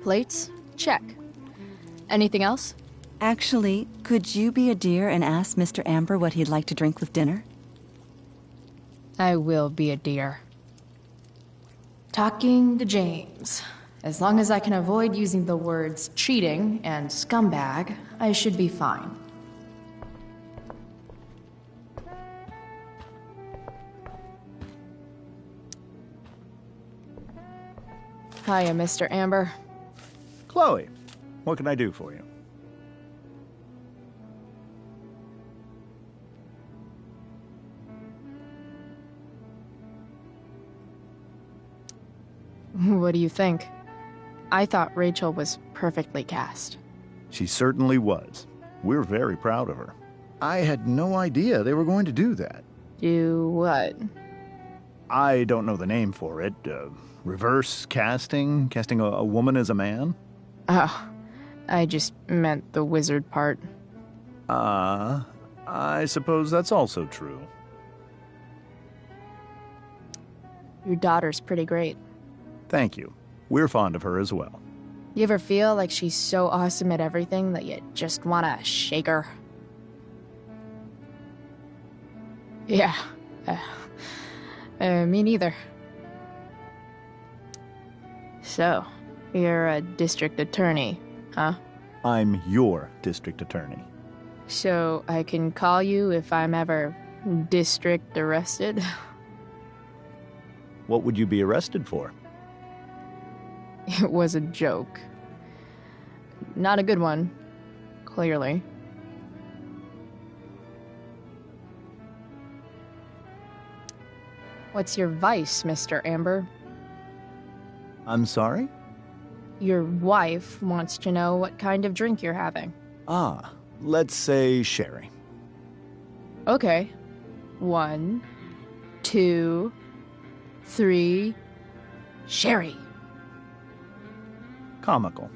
Plates? Check. Anything else? Actually, could you be a dear and ask Mr. Amber what he'd like to drink with dinner? I will be a dear. Talking to James. As long as I can avoid using the words cheating and scumbag, I should be fine. Hiya, Mr. Amber. Chloe, what can I do for you? What do you think? I thought Rachel was perfectly cast. She certainly was. We're very proud of her. I had no idea they were going to do that. Do what? I don't know the name for it. Reverse casting? Casting a woman as a man? Oh, I just meant the wizard part. I suppose that's also true. Your daughter's pretty great. Thank you. We're fond of her as well. You ever feel like she's so awesome at everything that you just want to shake her? Yeah. Me neither. So, you're a district attorney, huh? I'm your district attorney. So I can call you if I'm ever district arrested? What would you be arrested for? It was a joke. Not a good one, clearly. What's your vice, Mr. Amber? I'm sorry? Your wife wants to know what kind of drink you're having. Ah, let's say sherry. Okay. 1, 2, 3. Sherry. Comical.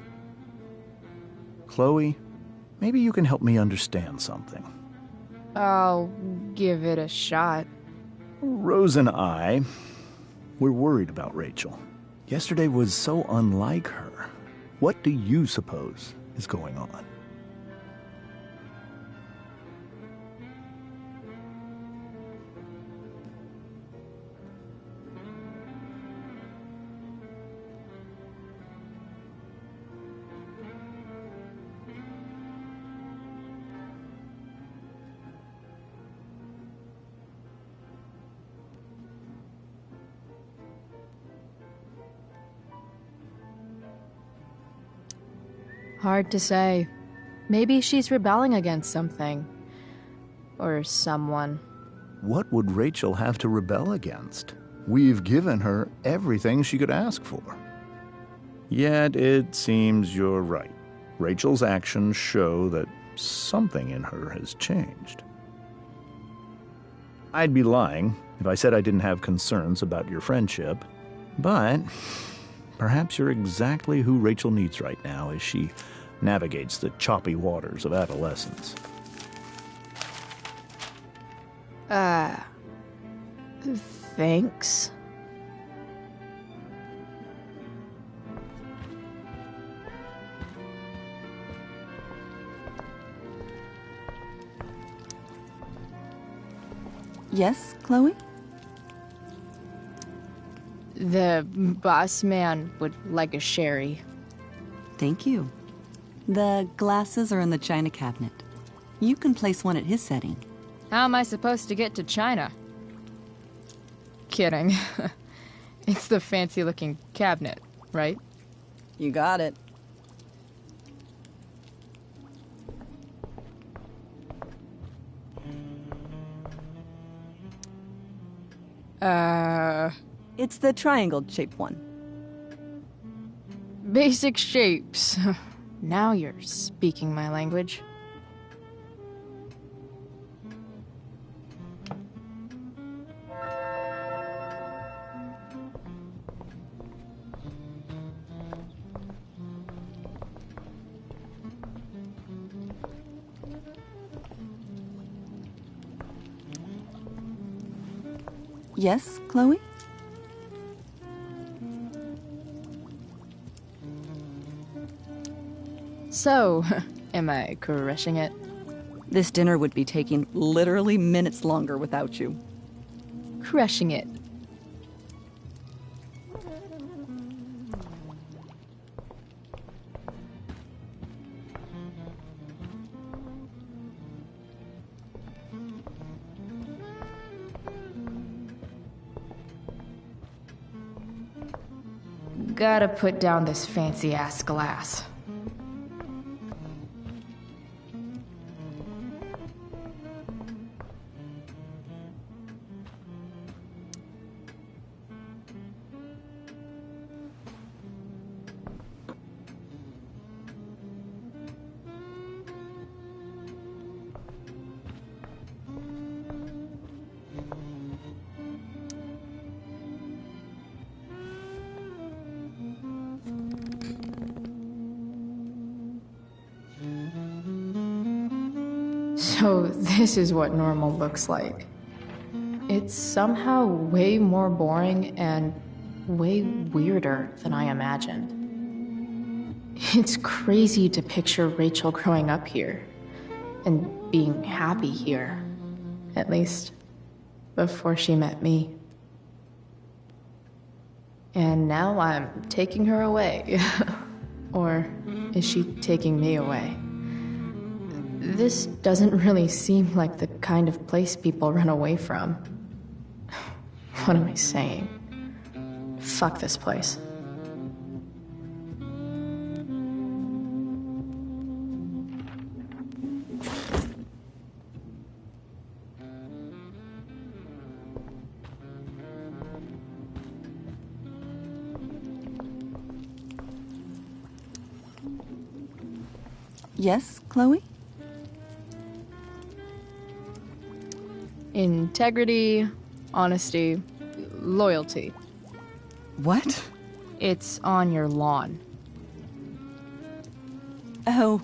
Chloe, maybe you can help me understand something. I'll give it a shot. Rose and I, we're worried about Rachel. Yesterday was so unlike her. What do you suppose is going on? Hard to say. Maybe she's rebelling against something. Or someone. What would Rachel have to rebel against? We've given her everything she could ask for. Yet it seems you're right. Rachel's actions show that something in her has changed. I'd be lying if I said I didn't have concerns about your friendship, but perhaps you're exactly who Rachel needs right now as she navigates the choppy waters of adolescence. Thanks. Yes, Chloe? The boss man would like a sherry. Thank you. The glasses are in the china cabinet. You can place one at his setting. How am I supposed to get to China? Kidding. It's the fancy-looking cabinet, right? You got it. It's the triangle-shaped one. Basic shapes. Now you're speaking my language. Yes, Chloe? So, am I crushing it? This dinner would be taking literally minutes longer without you. Crushing it. Gotta put down this fancy-ass glass. So this is what normal looks like. It's somehow way more boring and way weirder than I imagined. It's crazy to picture Rachel growing up here and being happy here, at least before she met me. And now I'm taking her away. Or is she taking me away? This doesn't really seem like the kind of place people run away from. What am I saying? Fuck this place. Yes, Chloe? Integrity, honesty, loyalty. What? It's on your lawn. Oh,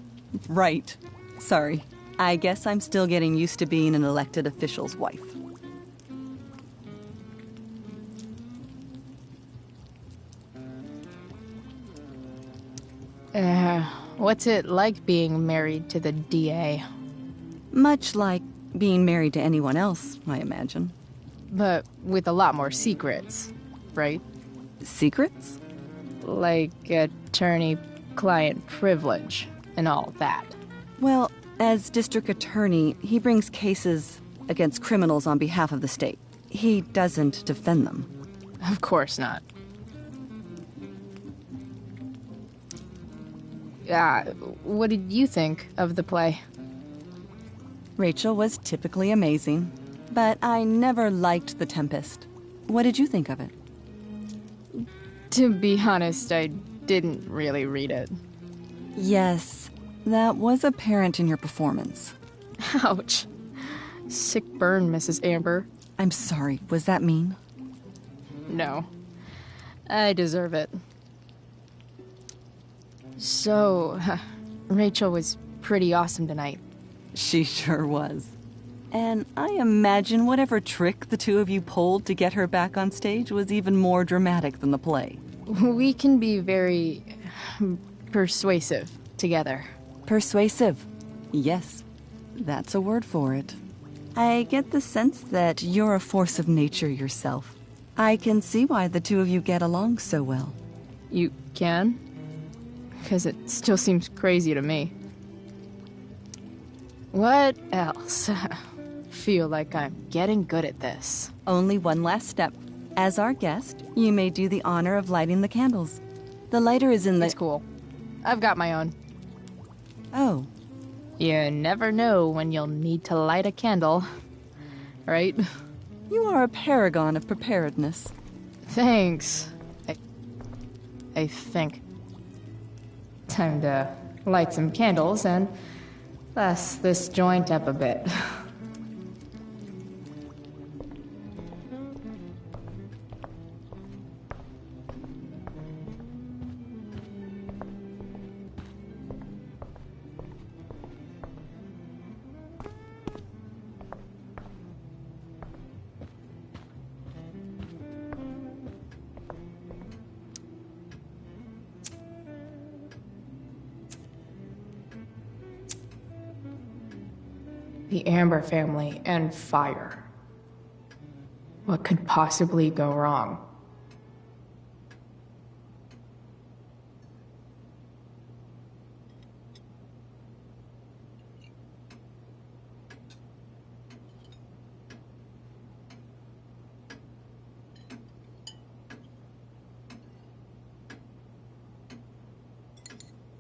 right. Sorry. I guess I'm still getting used to being an elected official's wife. What's it like being married to the DA? Much like being married to anyone else, I imagine. But with a lot more secrets, right? Secrets? Like attorney-client privilege and all that. Well, as district attorney, he brings cases against criminals on behalf of the state. He doesn't defend them. Of course not. What did you think of the play? Rachel was typically amazing, but I never liked The Tempest. What did you think of it? To be honest, I didn't really read it. Yes, that was apparent in your performance. Ouch. Sick burn, Mrs. Amber. I'm sorry, was that mean? No. I deserve it. So, Rachel was pretty awesome tonight. She sure was. And I imagine whatever trick the two of you pulled to get her back on stage was even more dramatic than the play. We can be very persuasive together. Persuasive? Yes, that's a word for it. I get the sense that you're a force of nature yourself. I can see why the two of you get along so well. You can? Because it still seems crazy to me. What else? Feel like I'm getting good at this. Only one last step. As our guest, you may do the honor of lighting the candles. The lighter is in the... It's cool. I've got my own. Oh. You never know when you'll need to light a candle, right? You are a paragon of preparedness. Thanks. I think. Time to light some candles and bless this joint up a bit. The Amber family and fire. What could possibly go wrong?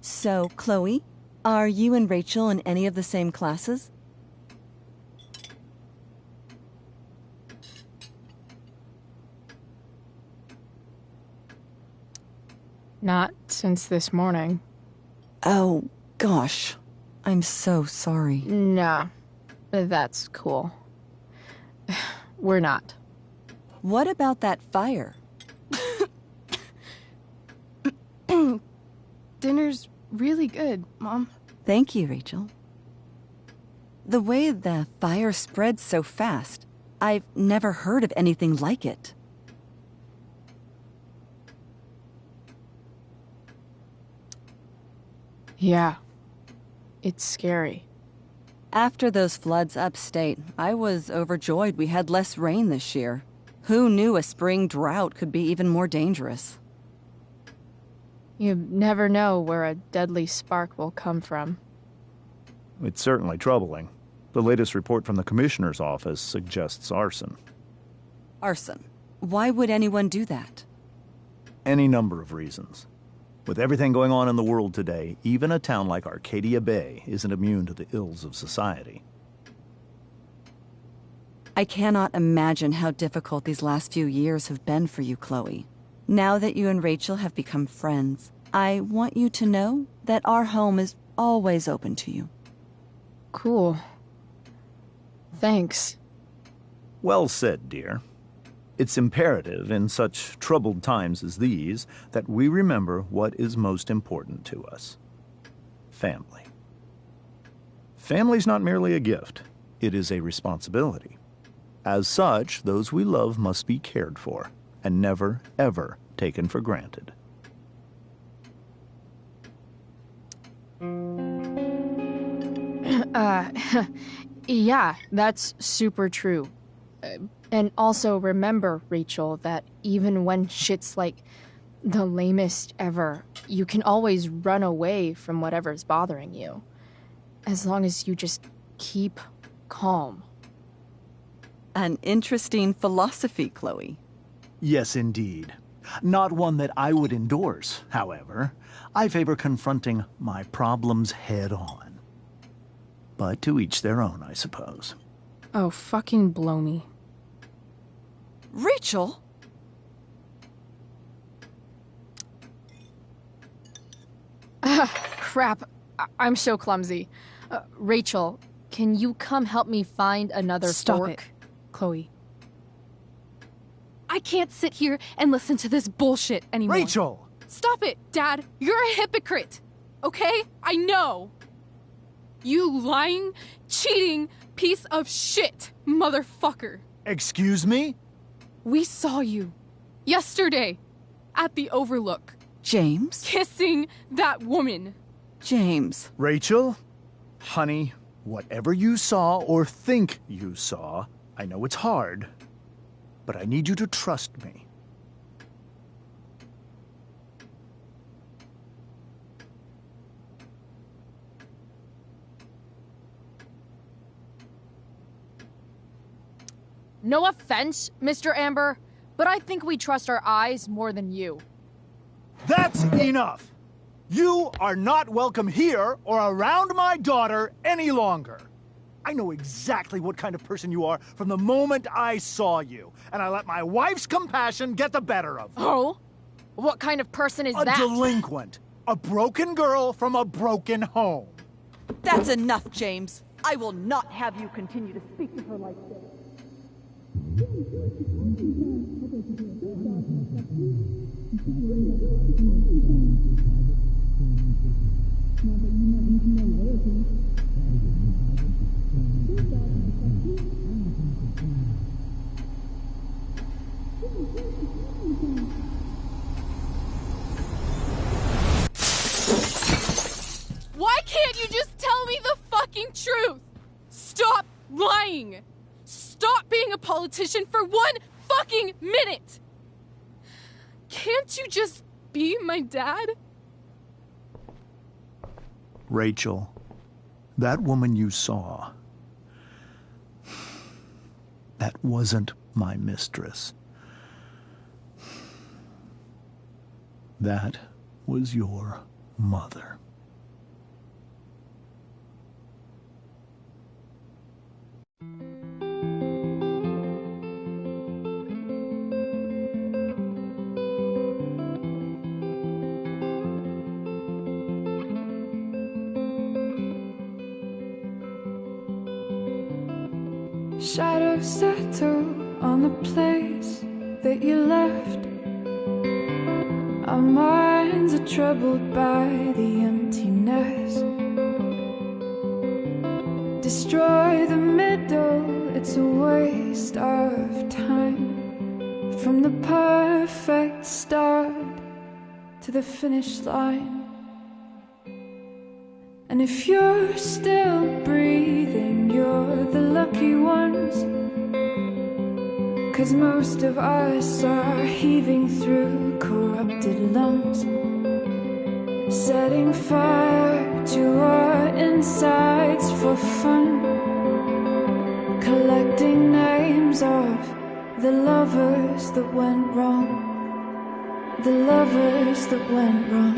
So, Chloe, are you and Rachel in any of the same classes? Not since this morning. Oh, gosh. I'm so sorry. Nah, that's cool. We're not. What about that fire? Dinner's really good, Mom. Thank you, Rachel. The way the fire spread so fast, I've never heard of anything like it. Yeah, it's scary. After those floods upstate, I was overjoyed we had less rain this year. Who knew a spring drought could be even more dangerous? You never know where a deadly spark will come from. It's certainly troubling. The latest report from the Commissioner's office suggests arson. Arson? Why would anyone do that? Any number of reasons. With everything going on in the world today, even a town like Arcadia Bay isn't immune to the ills of society. I cannot imagine how difficult these last few years have been for you, Chloe. Now that you and Rachel have become friends, I want you to know that our home is always open to you. Cool. Thanks. Well said, dear. It's imperative in such troubled times as these that we remember what is most important to us. Family. Family's not merely a gift, it is a responsibility. As such, those we love must be cared for and never, ever taken for granted. Yeah, that's super true. And also remember, Rachel, that even when shit's like the lamest ever, you can always run away from whatever's bothering you. As long as you just keep calm. An interesting philosophy, Chloe. Yes, indeed. Not one that I would endorse, however. I favor confronting my problems head on. But to each their own, I suppose. Oh, fucking blow me. Rachel? Crap. I'm so clumsy. Rachel, can you come help me find another Stop fork? it, Chloe. I can't sit here and listen to this bullshit anymore. Rachel! Stop it, Dad. You're a hypocrite. Okay? I know. You lying, cheating piece of shit, motherfucker. Excuse me? We saw you yesterday at the Overlook. James? Kissing that woman. James. Rachel? Honey, whatever you saw or think you saw, I know it's hard, but I need you to trust me. No offense, Mr. Amber, but I think we trust our eyes more than you. That's enough! You are not welcome here or around my daughter any longer. I know exactly what kind of person you are from the moment I saw you, and I let my wife's compassion get the better of me. Oh? What kind of person is that? A delinquent. A broken girl from a broken home. That's enough, James. I will not have you continue to speak to her like this. Why can't you just tell me the fucking truth? Stop thing! Stop being a politician for 1 fucking minute! Can't you just be my dad? Rachel, that woman you saw, that wasn't my mistress. That was your mother. Shadows settle on the place that you left. Our minds are troubled by the emptiness. Destroy the middle, it's a waste of time. From the perfect start to the finish line. And if you're still breathing, you're the lucky ones. 'Cause most of us are heaving through corrupted lungs, setting fire to our insides for fun, collecting names of the lovers that went wrong, the lovers that went wrong.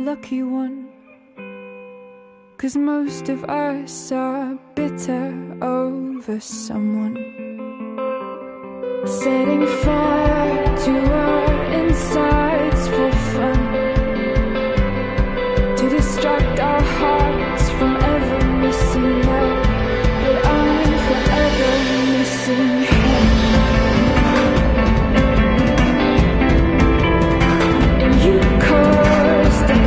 Lucky one, 'cause most of us are bitter over someone, setting fire to our insides for fun, to distract our hearts from ever missing out. But I'm forever missing him. And you caused it.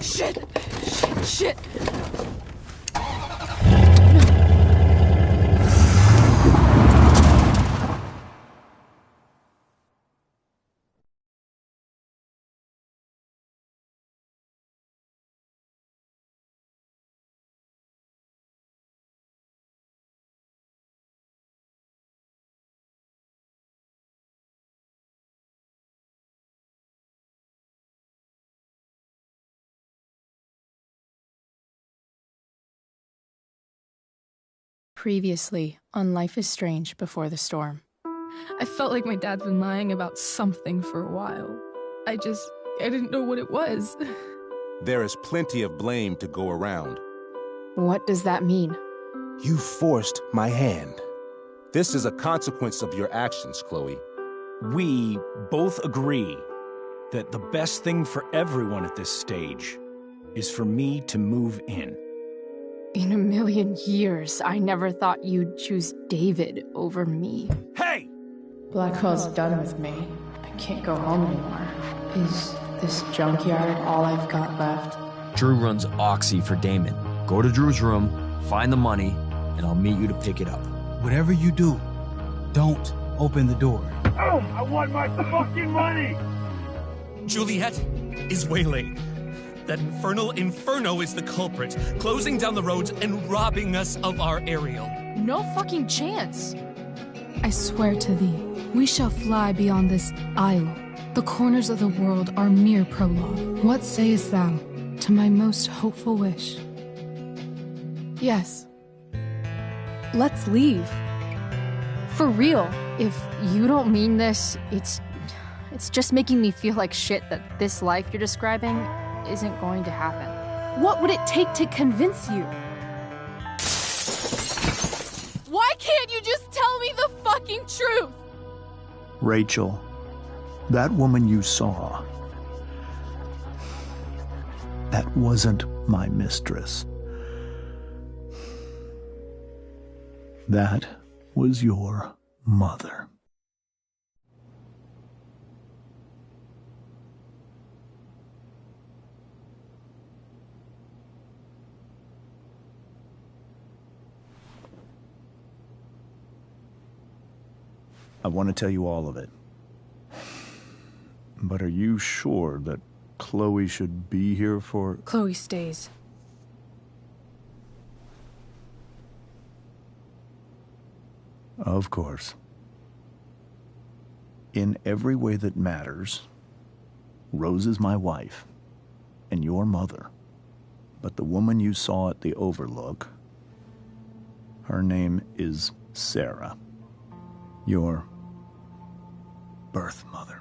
Shit! Shit! Shit! Previously on Life is Strange Before the Storm. I felt like my dad's been lying about something for a while. I didn't know what it was. There is plenty of blame to go around. What does that mean? You forced my hand. This is a consequence of your actions, Chloe. We both agree that the best thing for everyone at this stage is for me to move in. In a million years, I never thought you'd choose David over me. Hey! Blackwell's done with me. I can't go home anymore. Is this junkyard all I've got left? Drew runs Oxy for Damon. Go to Drew's room, find the money, and I'll meet you to pick it up. Whatever you do, don't open the door. Oh, I want my fucking money! Juliet is waylaid. That infernal Inferno is the culprit, closing down the roads and robbing us of our aerial. No fucking chance. I swear to thee, we shall fly beyond this isle. The corners of the world are mere prologue. What sayest thou to my most hopeful wish? Yes. Let's leave. For real. If you don't mean this, it's just making me feel like shit that this life you're describing isn't going to happen. What would it take to convince you? Why can't you just tell me the fucking truth? Rachel, that woman you saw, that wasn't my mistress. That was your mother. I want to tell you all of it. But are you sure that Chloe should be here for... Chloe stays. Of course. In every way that matters, Rose is my wife and your mother. But the woman you saw at the Overlook, her name is Sarah, your birth mother.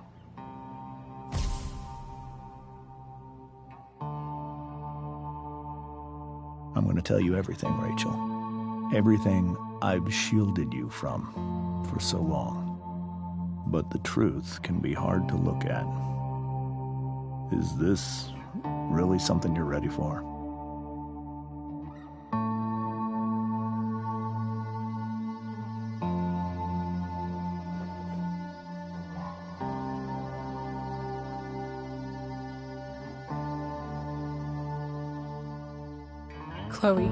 I'm going to tell you everything, Rachel. Everything I've shielded you from for so long. But the truth can be hard to look at. Is this really something you're ready for? Chloe.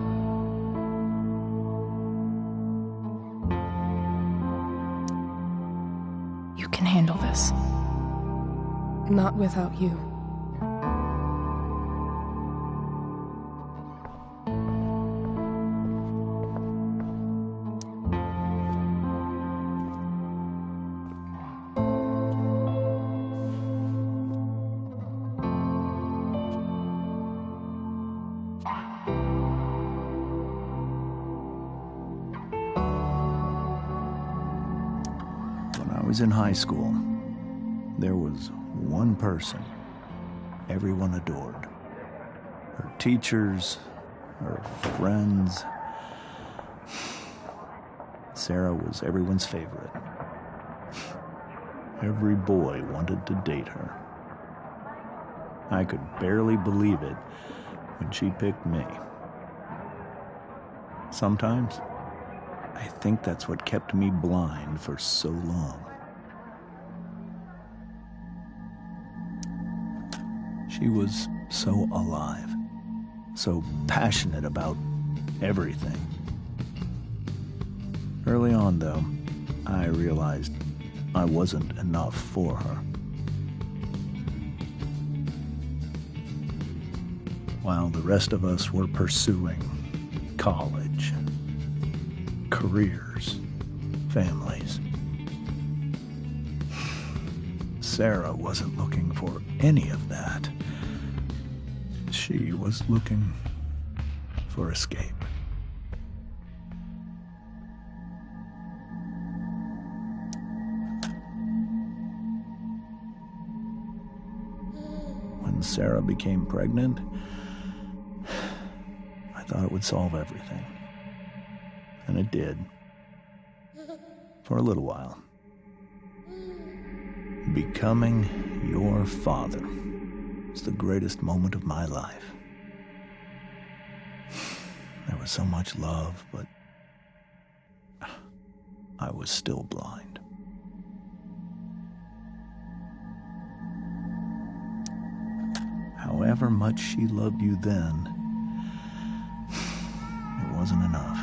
You can handle this. Not without you. I was in high school. There was one person everyone adored. Her teachers, her friends. Sarah was everyone's favorite. Every boy wanted to date her. I could barely believe it when she picked me. Sometimes, I think that's what kept me blind for so long. She was so alive, so passionate about everything. Early on, though, I realized I wasn't enough for her. While the rest of us were pursuing college, careers, families, Sarah wasn't looking for any of that. She was looking for escape. When Sarah became pregnant, I thought it would solve everything. And it did. For a little while. Becoming your father was the greatest moment of my life. There was so much love, but I was still blind. however much she loved you then, it wasn't enough.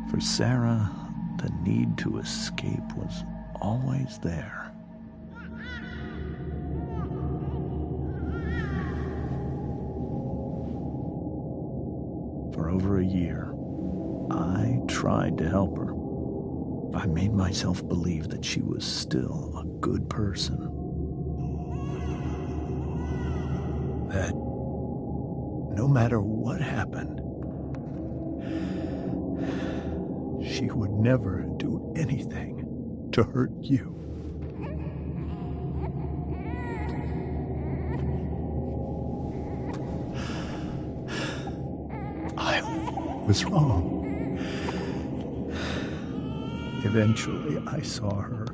For Sarah, the need to escape was always there. For over a year, I tried to help her. I made myself believe that she was still a good person. That no matter what happened, she would never do anything to hurt you. I was wrong. Eventually, I saw her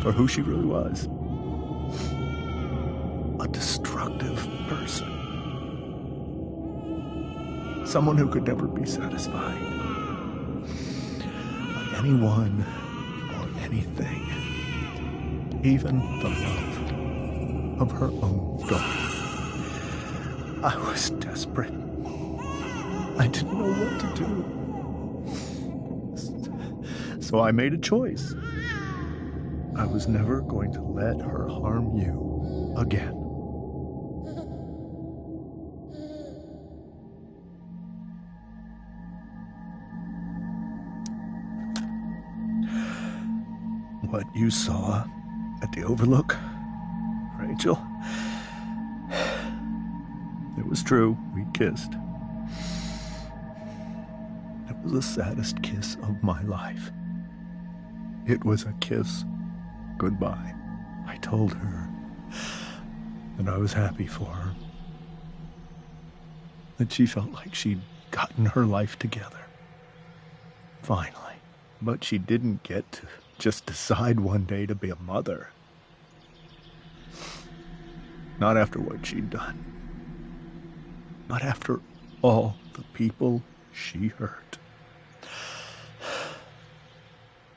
for who she really was. A destructive person. Someone who could never be satisfied by anyone or anything. Even the love of her own daughter. I was desperate. I didn't know what to do. So I made a choice. I was never going to let her harm you again. What you saw at the Overlook, Rachel, it was true. We kissed. It was the saddest kiss of my life. It was a kiss goodbye. I told her that I was happy for her. That she felt like she'd gotten her life together. Finally. But she didn't get to just decide one day to be a mother. Not after what she'd done. Not after all the people she hurt.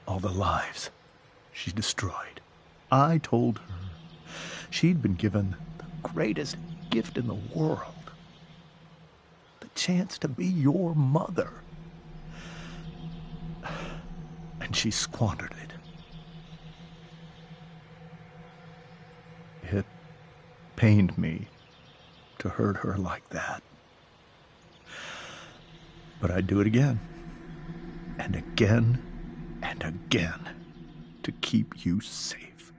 All the lives she destroyed. I told her she'd been given the greatest gift in the world. The chance to be your mother. And she squandered it. It pained me to hurt her like that. But I'd do it again. And again. And again, to keep you safe.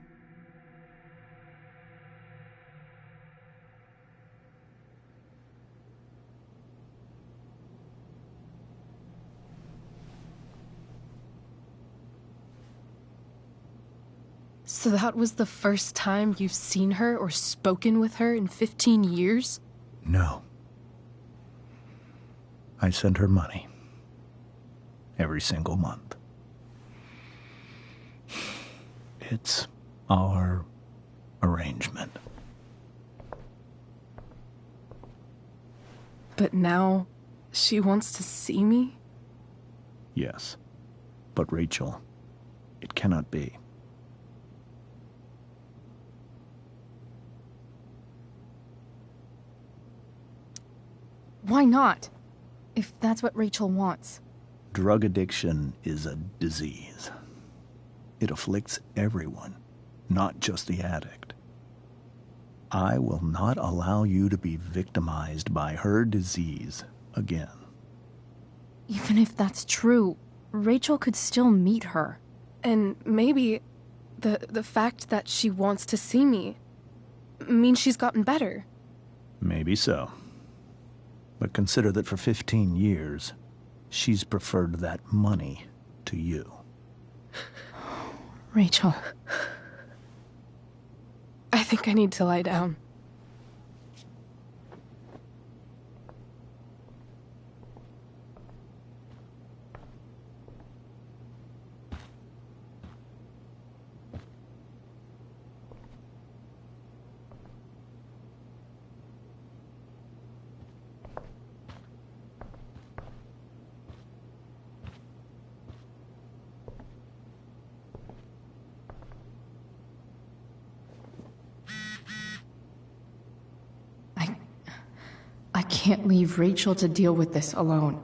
So that was the first time you've seen her or spoken with her in 15 years? No. I send her money. Every single month. It's our arrangement. But now, she wants to see me? Yes. But Rachel, it cannot be. Why not? If that's what Rachel wants. Drug addiction is a disease. It afflicts everyone, not just the addict. I will not allow you to be victimized by her disease again. Even if that's true, Rachel could still meet her. And maybe the fact that she wants to see me means she's gotten better. Maybe so. But consider that for 15 years, she's preferred that money to you. Rachel. I think I need to lie down. I can't leave Rachel to deal with this alone.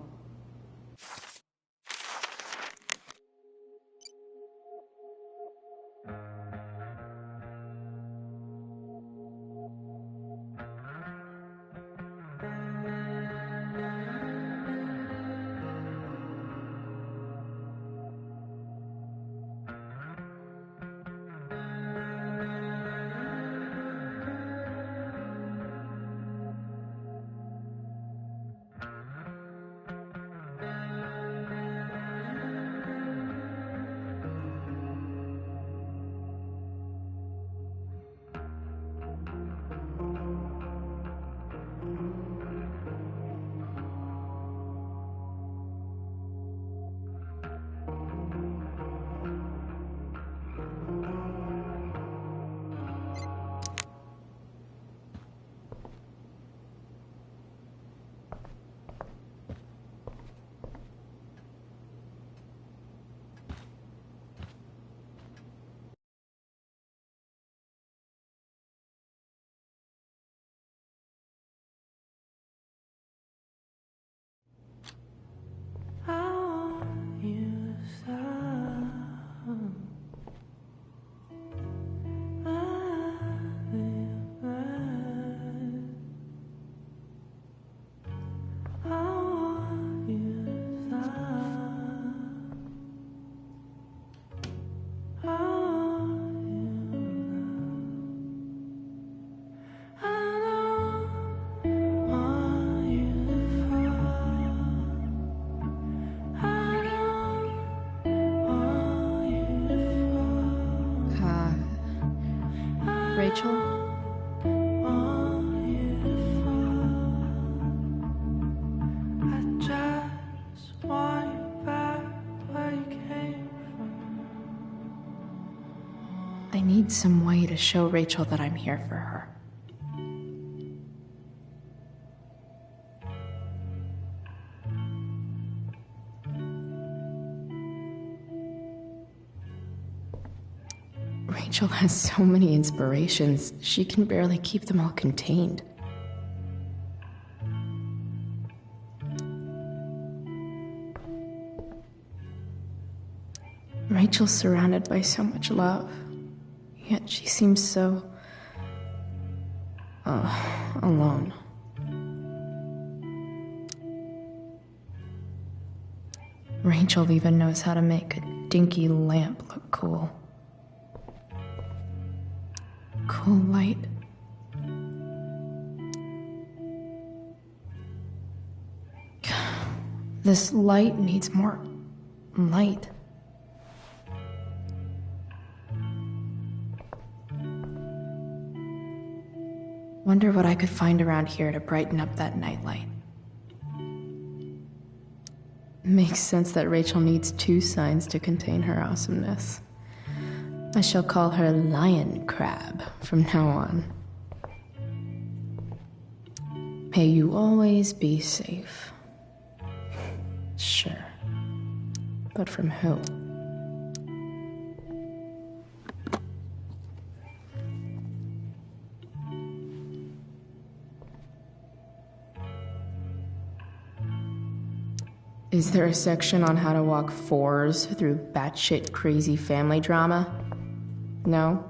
Rachel? I need some way to show Rachel that I'm here for her. Rachel has so many inspirations, she can barely keep them all contained. Rachel's surrounded by so much love, yet she seems so... alone. Rachel even knows how to make a dinky lamp look cool. Cool light. This light needs more light. Wonder what I could find around here to brighten up that nightlight. Makes sense that Rachel needs 2 signs to contain her awesomeness. I shall call her Lion Crab from now on. May you always be safe. Sure. But from who? Is there a section on how to walk 4s through batshit crazy family drama? No?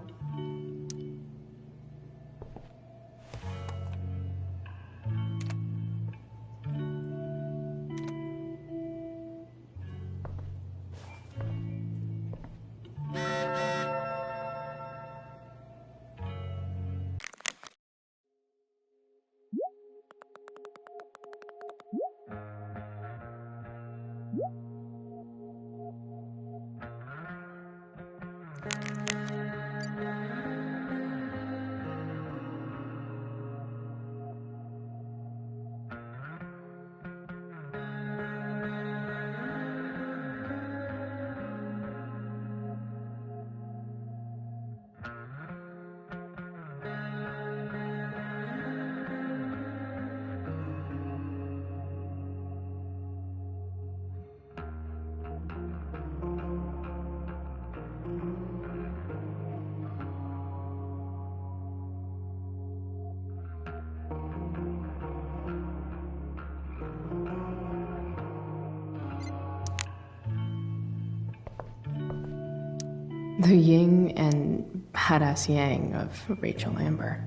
The yin and badass yang of Rachel Amber.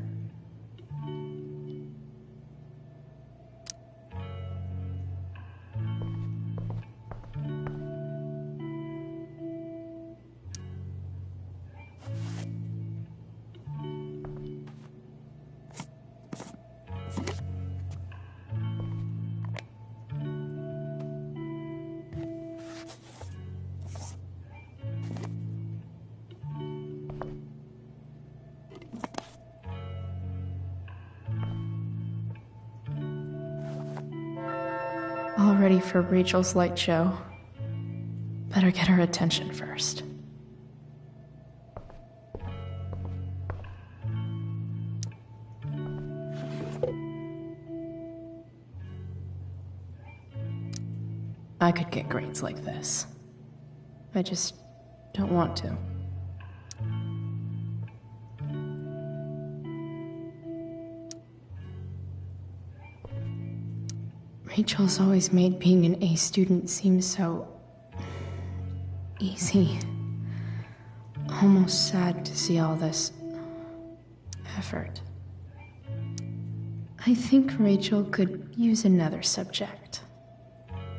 All ready for Rachel's light show. Better get her attention first. I could get grades like this. I just don't want to. Rachel's always made being an A student seem so easy. Almost sad to see all this effort. I think Rachel could use another subject.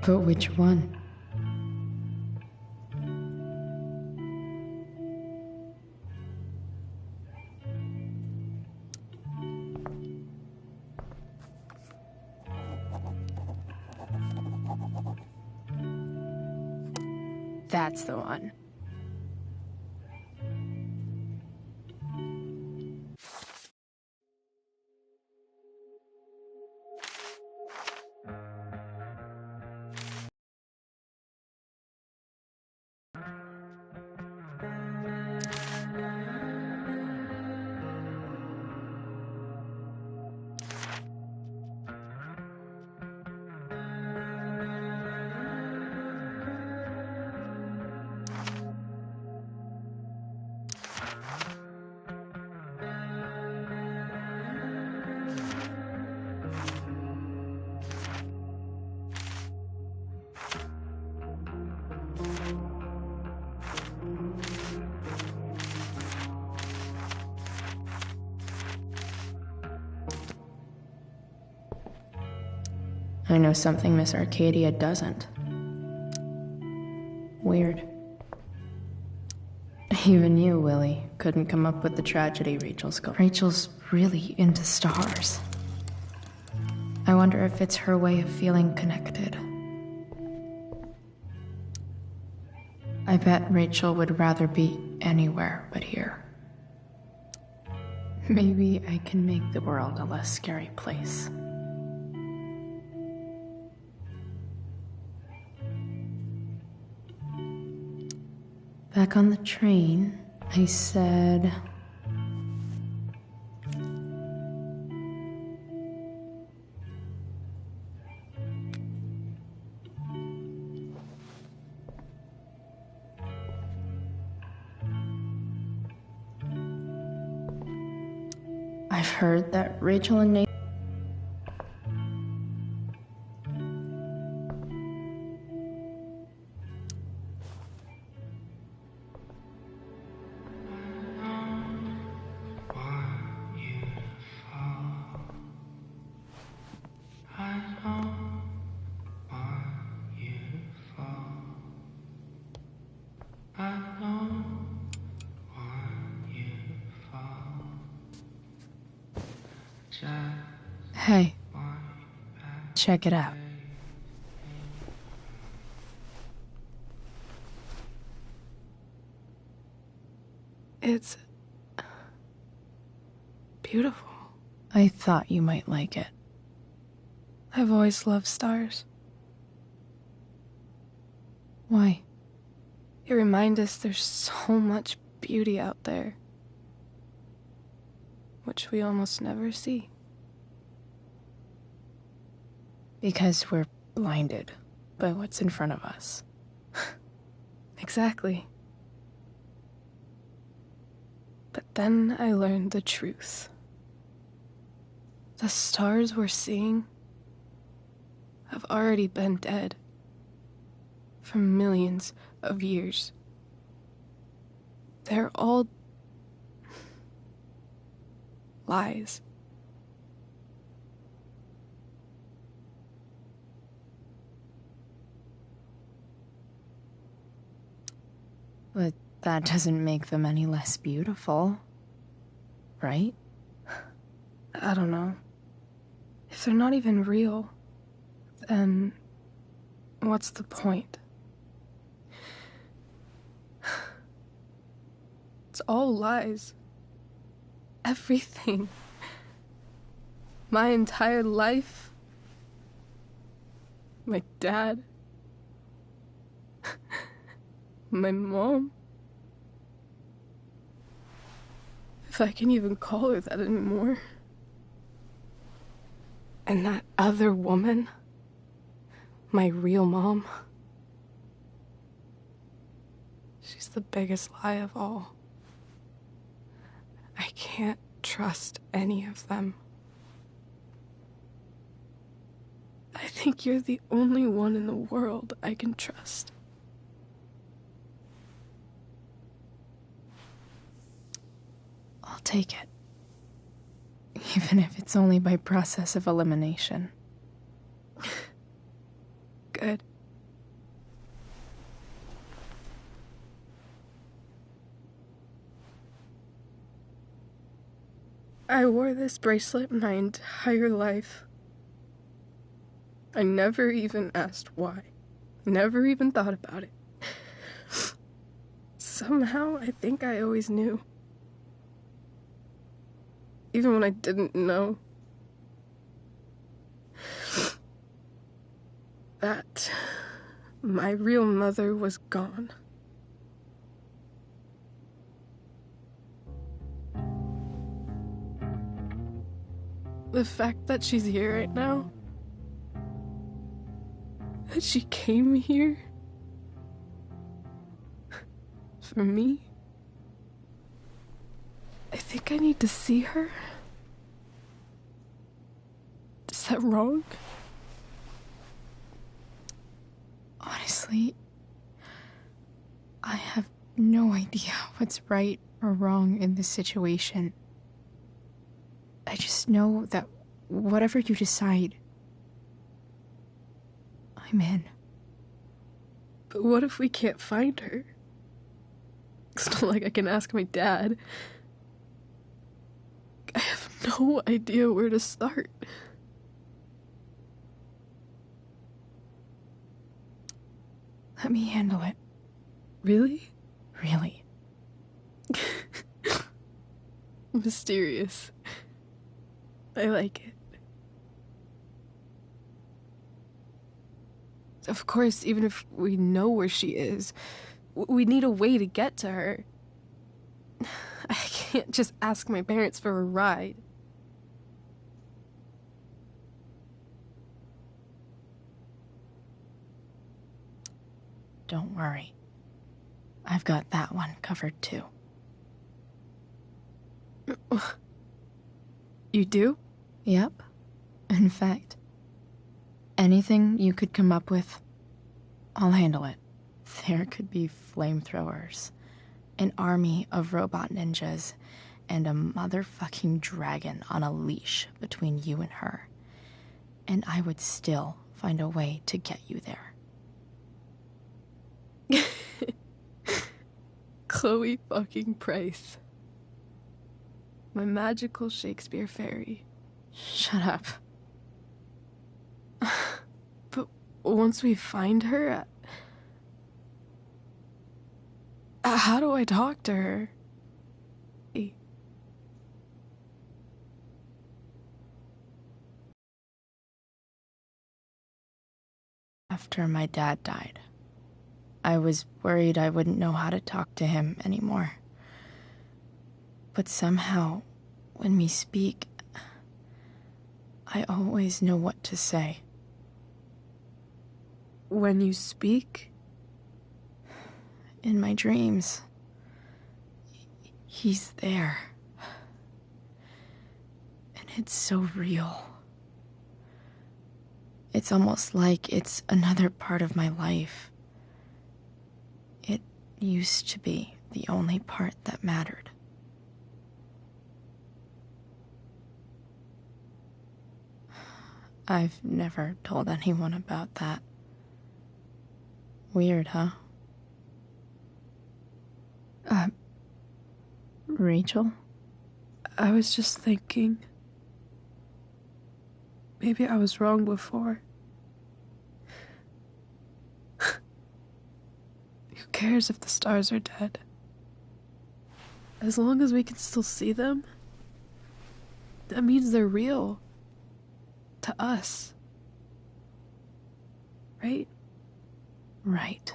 But which one? That's the one. I know something Miss Arcadia doesn't. Weird. Even you, Willie, couldn't come up with the tragedy Rachel's got. Rachel's really into stars. I wonder if it's her way of feeling connected. I bet Rachel would rather be anywhere but here. Maybe I can make the world a less scary place. Back on the train, I said... I've heard that Rachel and Nate... Hey, check it out. It's beautiful. I thought you might like it. I've always loved stars. Why? They remind us there's so much beauty out there, which we almost never see. Because we're blinded by what's in front of us. Exactly. But then I learned the truth. The stars we're seeing have already been dead for millions of years. They're all lies. But that doesn't make them any less beautiful, right? I don't know. If they're not even real, then what's the point? It's all lies. Everything. My entire life. My dad. My mom. If I can even call her that anymore. And that other woman. My real mom. She's the biggest lie of all. I can't trust any of them. I think you're the only one in the world I can trust. I'll take it. Even if it's only by process of elimination. Good. I wore this bracelet my entire life. I never even asked why. Never even thought about it. Somehow, I think I always knew. Even when I didn't know. That my real mother was gone. The fact that she's here right now, that she came here for me, I think I need to see her. Is that wrong? Honestly, I have no idea what's right or wrong in this situation. I just know that whatever you decide, I'm in. But what if we can't find her? It's not like I can ask my dad. I have no idea where to start. Let me handle it. Really? Really. Mysterious. I like it. Of course, even if we know where she is, we need a way to get to her. I can't just ask my parents for a ride. Don't worry. I've got that one covered too. You do? Yep. In fact, anything you could come up with, I'll handle it. There could be flamethrowers, an army of robot ninjas, and a motherfucking dragon on a leash between you and her. And I would still find a way to get you there. Chloe fucking Price. My magical Shakespeare fairy. Shut up. But once we find her, how do I talk to her? After my dad died, I was worried I wouldn't know how to talk to him anymore. But somehow, when we speak, I always know what to say. When you speak? In my dreams. He's there. And it's so real. It's almost like it's another part of my life. It used to be the only part that mattered. I've never told anyone about that. Weird, huh? Rachel? I was just thinking. Maybe I was wrong before. Who cares if the stars are dead? As long as we can still see them, that means they're real. To us. Right? Right.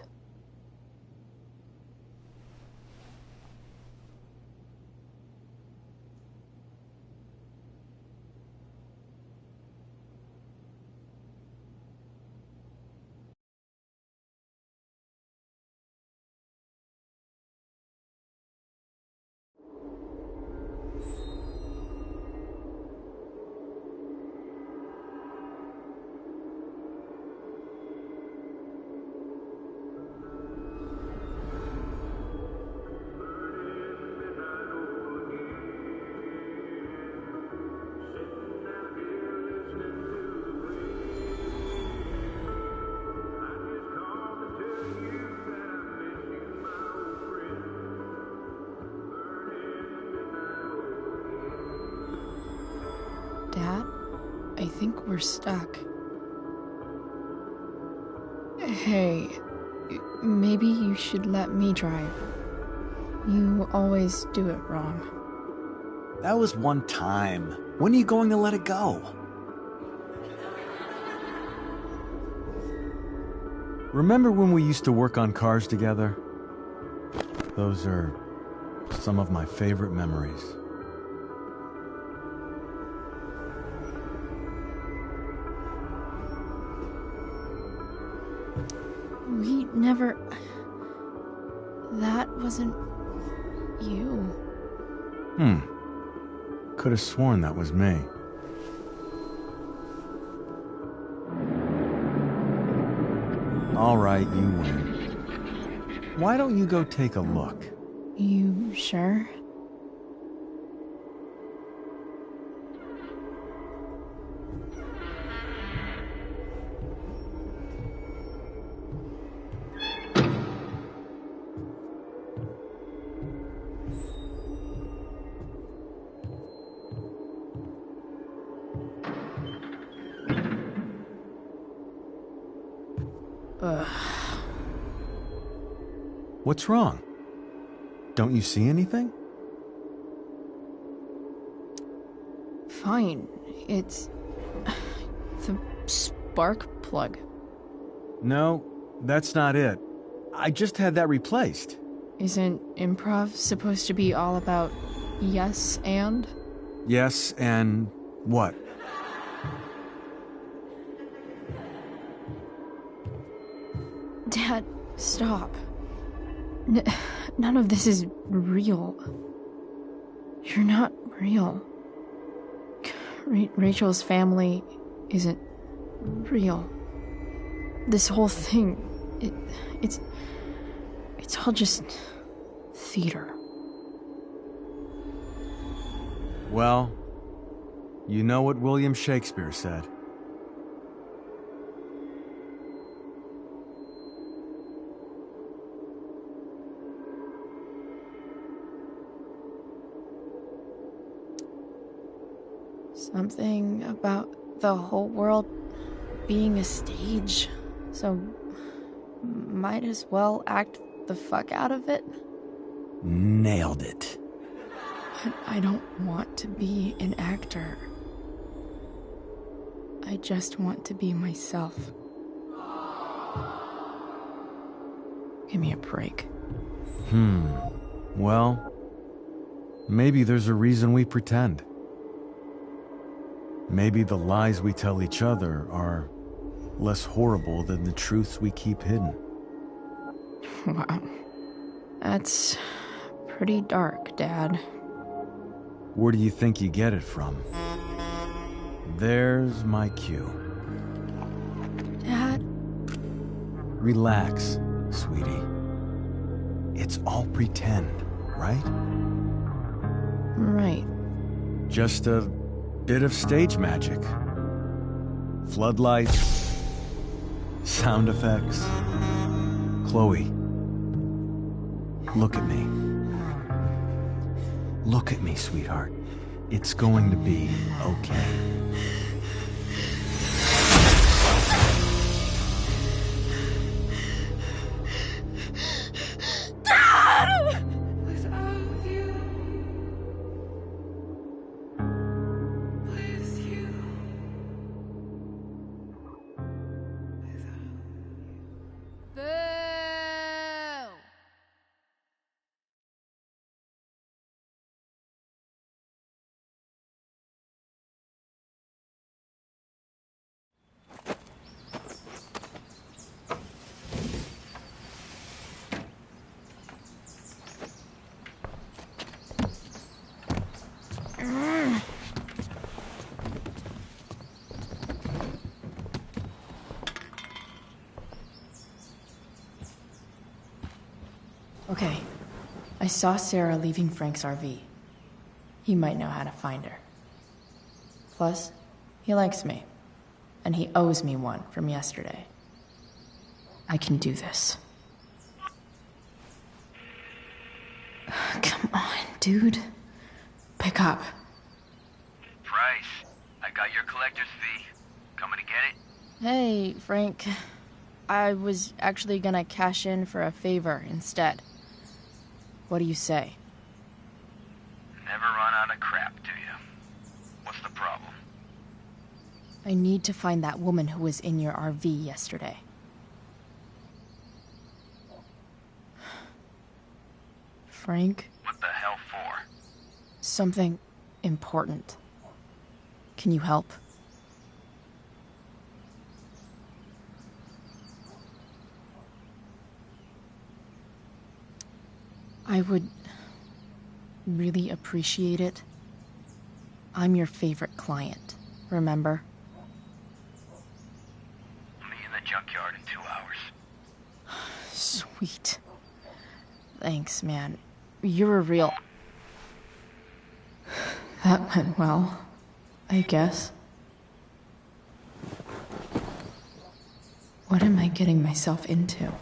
Dad, I think we're stuck. Hey, maybe you should let me drive. You always do it wrong. That was one time. When are you going to let it go? Remember when we used to work on cars together? Those are some of my favorite memories. We never... That wasn't... you. Could have sworn that was me. All right, you win. Why don't you go take a look? You sure? What's wrong? Don't you see anything? Fine. It's... the spark plug. No, that's not it. I just had that replaced. Isn't improv supposed to be all about yes and? Yes, and what? Dad, stop. None of this is real. You're not real. Rachel's family isn't real. This whole thing, it's all just theater. Well, you know what William Shakespeare said. Something about the whole world being a stage, so might as well act the fuck out of it. Nailed it. But I don't want to be an actor. I just want to be myself. Give me a break. Well, maybe there's a reason we pretend. Maybe the lies we tell each other are less horrible than the truths we keep hidden. Wow. That's pretty dark, Dad. Where do you think you get it from? There's my cue. Dad? Relax, sweetie. It's all pretend, right? Right. Just a bit of stage magic. Floodlights, sound effects. Chloe, look at me. Look at me, sweetheart. It's going to be okay. Dad! Okay. I saw Sarah leaving Frank's RV. He might know how to find her. Plus, he likes me. And he owes me one from yesterday. I can do this. Come on, dude. Pick up. Price, I got your collector's fee. Coming to get it? Hey, Frank. I was actually gonna cash in for a favor instead. What do you say? Never run out of crap, do you? What's the problem? I need to find that woman who was in your RV yesterday. Frank? What the hell for? Something important. Can you help? I would really appreciate it. I'm your favorite client, remember? I'll meet you in the junkyard in 2 hours. Sweet. Thanks, man. You're a real... That went well, I guess. What am I getting myself into?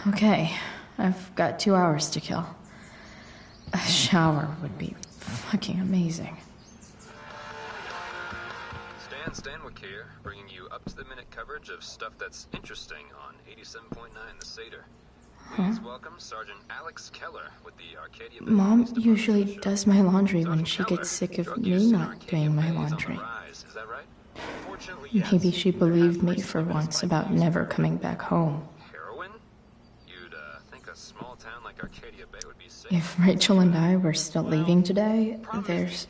Okay, I've got 2 hours to kill. A shower would be fucking amazing. Stan Stanwyck here, bringing you up-to-the-minute coverage of stuff that's interesting on 87.9 The Seder. Please welcome Sergeant Alex Keller with the Arcadia... Mom usually does my laundry when she gets sick of me not doing my laundry. Maybe she believed me for once about never coming back home. If Rachel and I were still leaving today, there's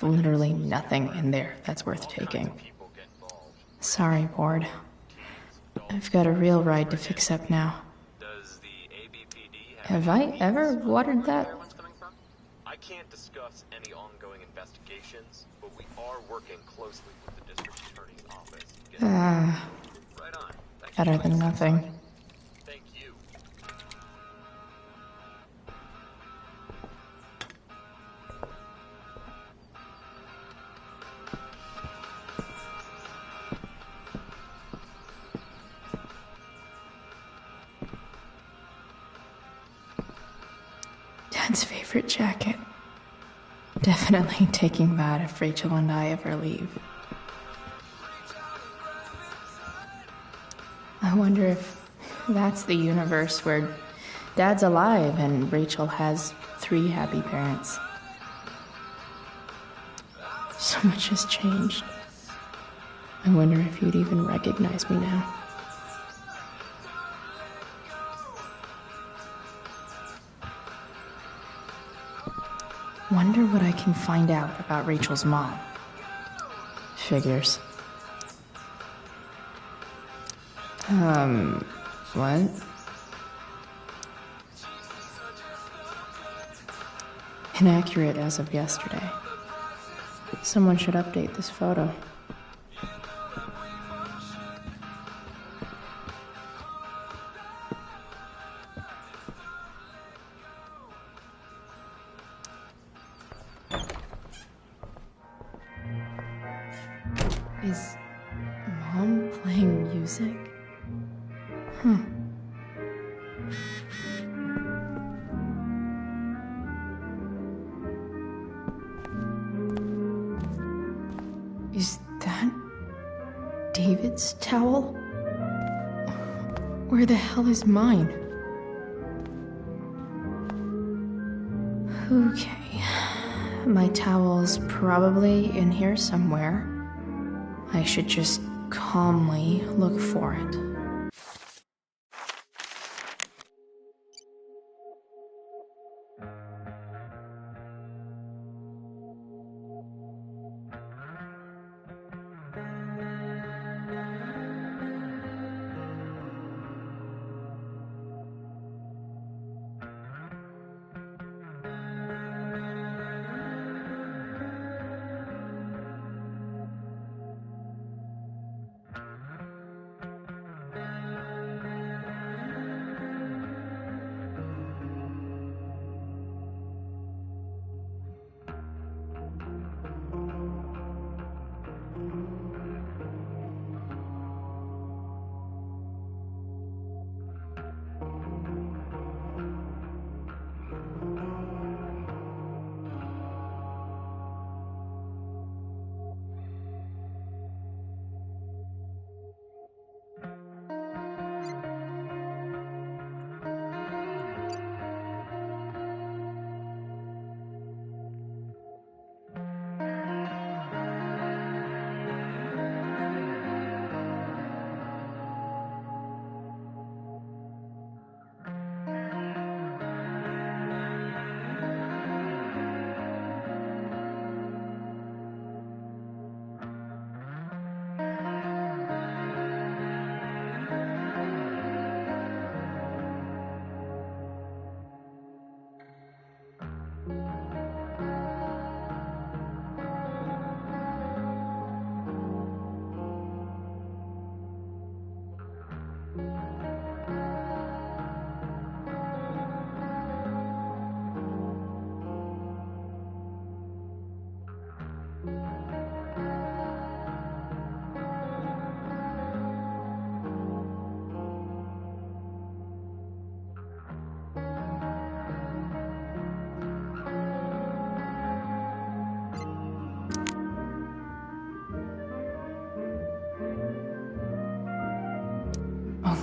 literally nothing in there that's worth taking. Sorry, Ward. I've got a real ride to fix up now. Have I ever watered that? I can't discuss any ongoing investigations, but we are working closely with the district attorney's office. Better than nothing. Dad's favorite jacket. Definitely taking that if Rachel and I ever leave. I wonder if that's the universe where Dad's alive and Rachel has 3 happy parents. So much has changed. I wonder if you'd even recognize me now. Wonder what I can find out about Rachel's mom. Figures. What? inaccurate as of yesterday. Someone should update this photo. Is Mom playing music? Huh. Is that David's towel? Where the hell is mine? Okay. My towel's probably in here somewhere. I should just calmly look for it.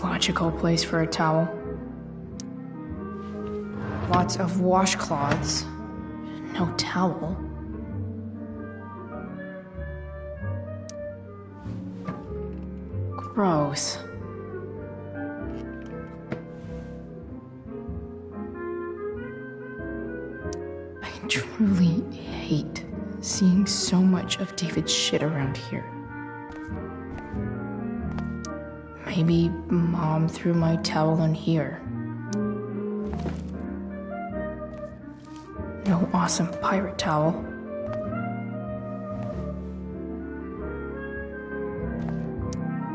Logical place for a towel. Lots of washcloths. No towel. Gross. I truly hate seeing so much of David's shit around here. Maybe Mom threw my towel in here. No awesome pirate towel.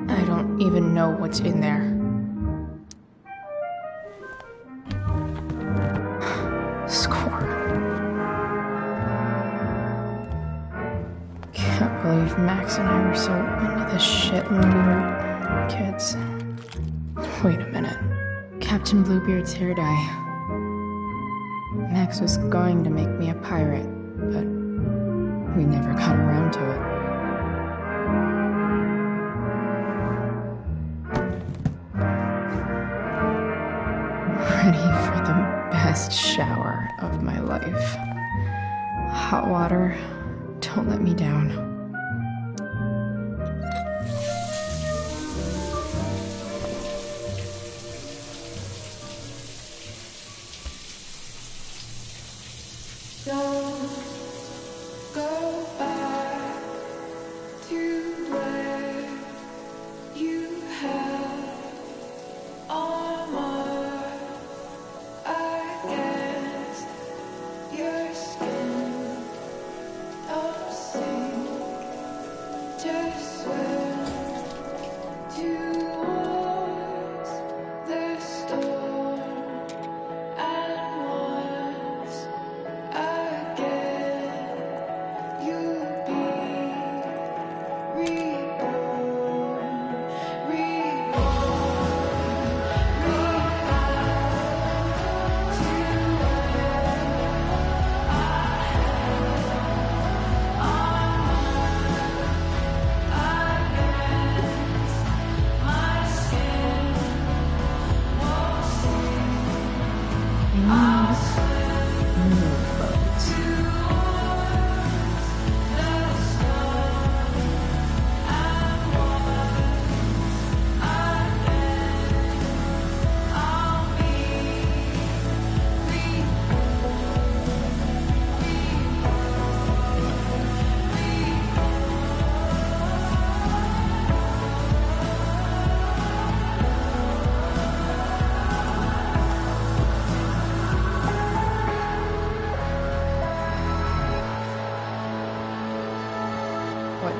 I don't even know what's in there. Score. Can't believe Max and I were so into this shit when we were kids. Wait a minute. Captain Bluebeard's hair dye. Max was going to make me a pirate, but we never got around to it. Ready for the best shower of my life. Hot water, don't let me down. Don't go back to where you had armor against your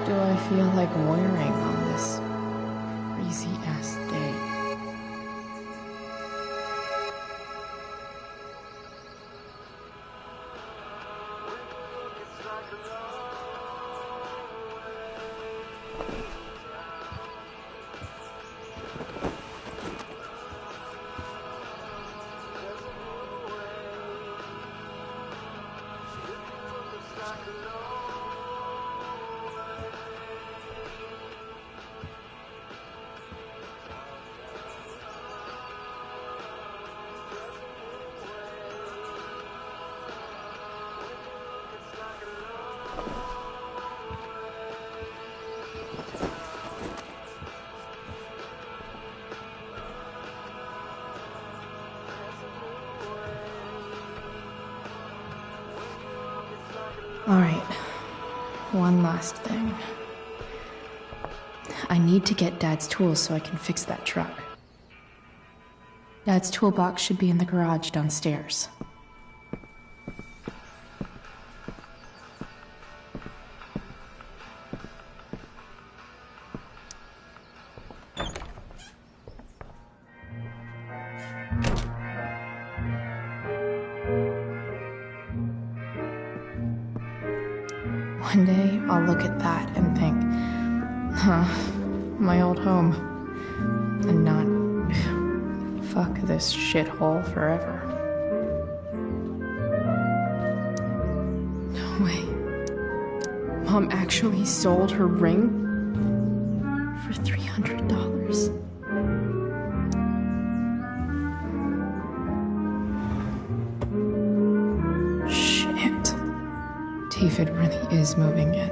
do I feel like wearing on this crazy-ass day? Alright, one last thing. I need to get Dad's tools so I can fix that truck. Dad's toolbox should be in the garage downstairs. One day, I'll look at that and think, my old home. And not, fuck this shithole forever. No way. Mom actually sold her ring for $300. David really is moving in.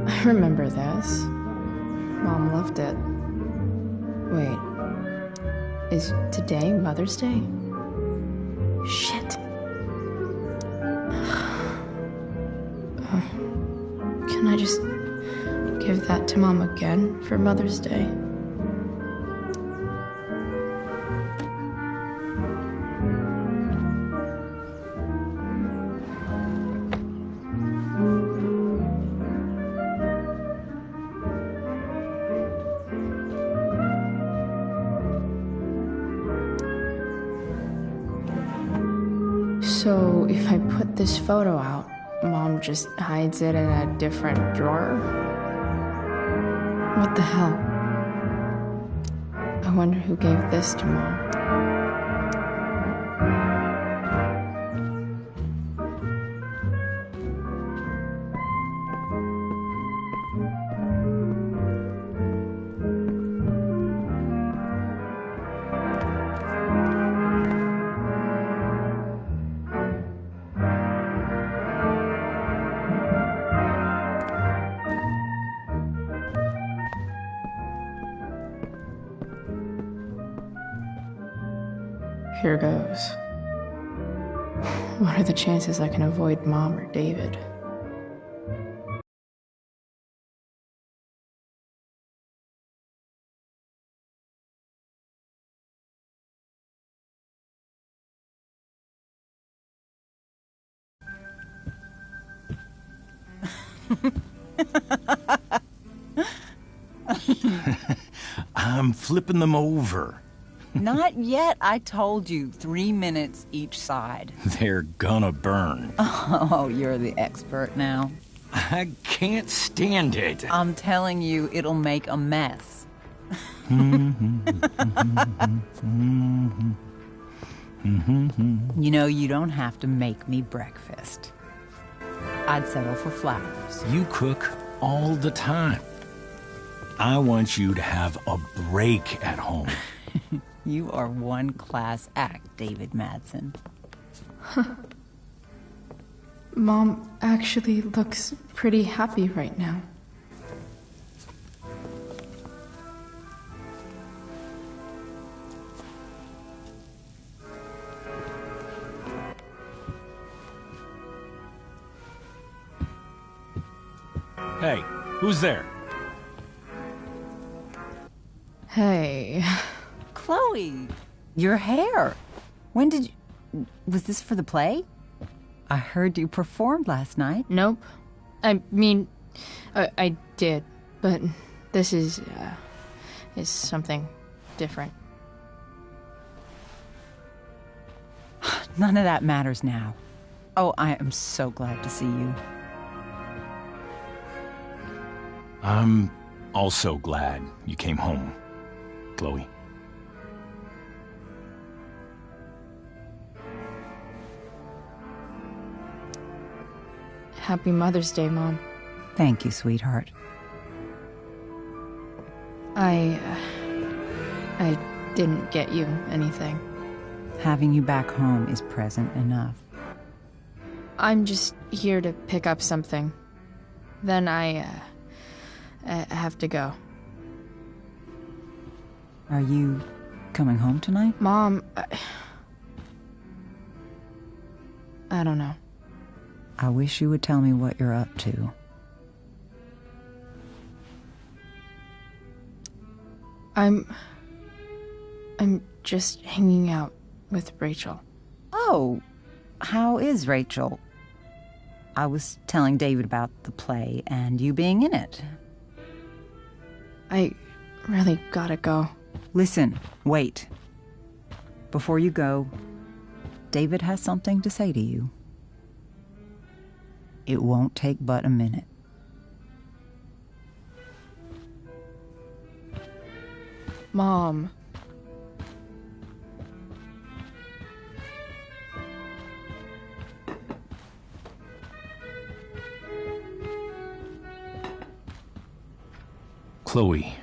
I remember this. Mom loved it. Wait, is today Mother's Day? Shit. Can I just give that to Mom again for Mother's Day? So, if I put this photo out, Mom just hides it in a different drawer? What the hell? I wonder who gave this to Mom. Here goes. What are the chances I can avoid Mom or David? I'm flipping them over. Not yet. I told you, 3 minutes each side. They're gonna burn. Oh, you're the expert now. I can't stand it. I'm telling you, it'll make a mess. You know, you don't have to make me breakfast. I'd settle for flowers. You cook all the time. I want you to have a break at home. You are one class act, David Madsen. Mom actually looks pretty happy right now. Hey, who's there? Hey. Chloe, your hair. When did you... Was this for the play? I heard you performed last night. Nope. I mean, I did, but this is something different. None of that matters now. Oh, I am so glad to see you. I'm also glad you came home, Chloe. Happy Mother's Day, Mom. Thank you, sweetheart. I didn't get you anything. Having you back home is present enough. I'm just here to pick up something. Then I have to go. Are you coming home tonight? Mom, I don't know. I wish you would tell me what you're up to. I'm just hanging out with Rachel. Oh, how is Rachel? I was telling David about the play and you being in it. I really gotta go. Listen, wait. Before you go, David has something to say to you. It won't take but a minute. Mom. Chloe.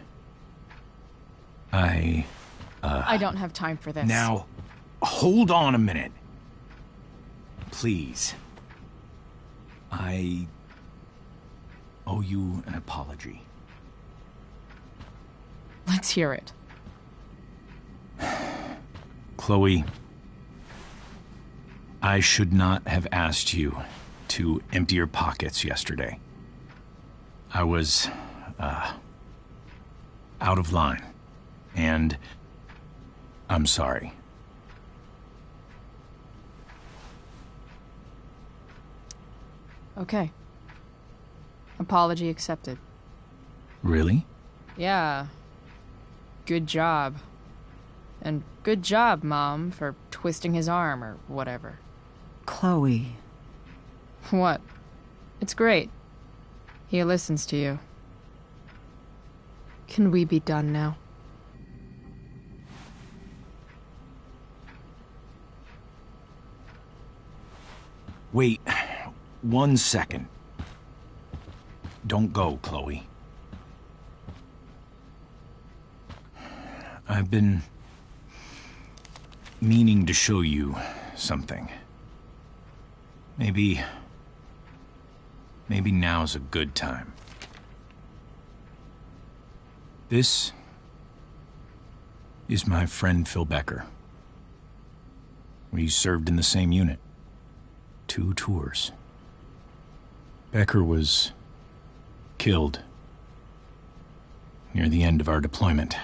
I don't have time for this. Now, hold on a minute. Please. I owe you an apology. Let's hear it. Chloe, I should not have asked you to empty your pockets yesterday. I was, out of line, and I'm sorry. Okay. Apology accepted. Really? Yeah. Good job. And good job, Mom, for twisting his arm or whatever. Chloe. What? It's great. He listens to you. Can we be done now? Wait 1 second. Don't go, Chloe. I've been meaning to show you something. Maybe now's a good time. This is my friend Phil Becker. We served in the same unit. 2 tours. Becker was killed near the end of our deployment.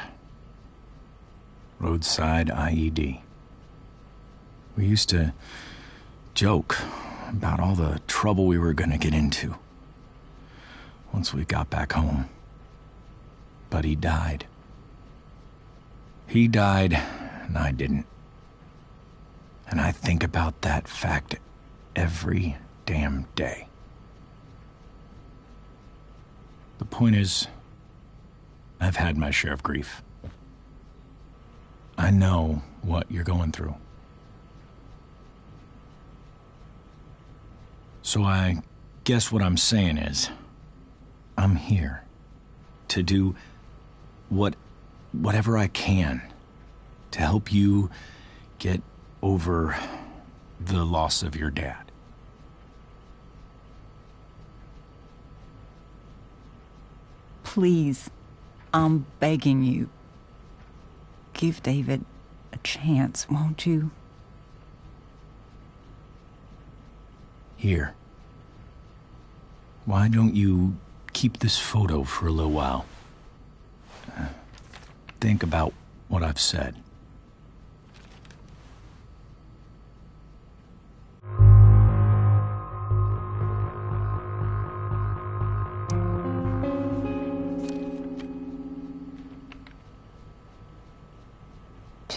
Roadside IED. We used to joke about all the trouble we were gonna get into once we got back home. But he died. He died, and I didn't. And I think about that fact every damn day. The point is, I've had my share of grief. I know what you're going through. So I guess what I'm saying is, I'm here to do whatever I can to help you get over the loss of your dad. Please, I'm begging you. Give David a chance, won't you? Here. Why don't you keep this photo for a little while? Think about what I've said.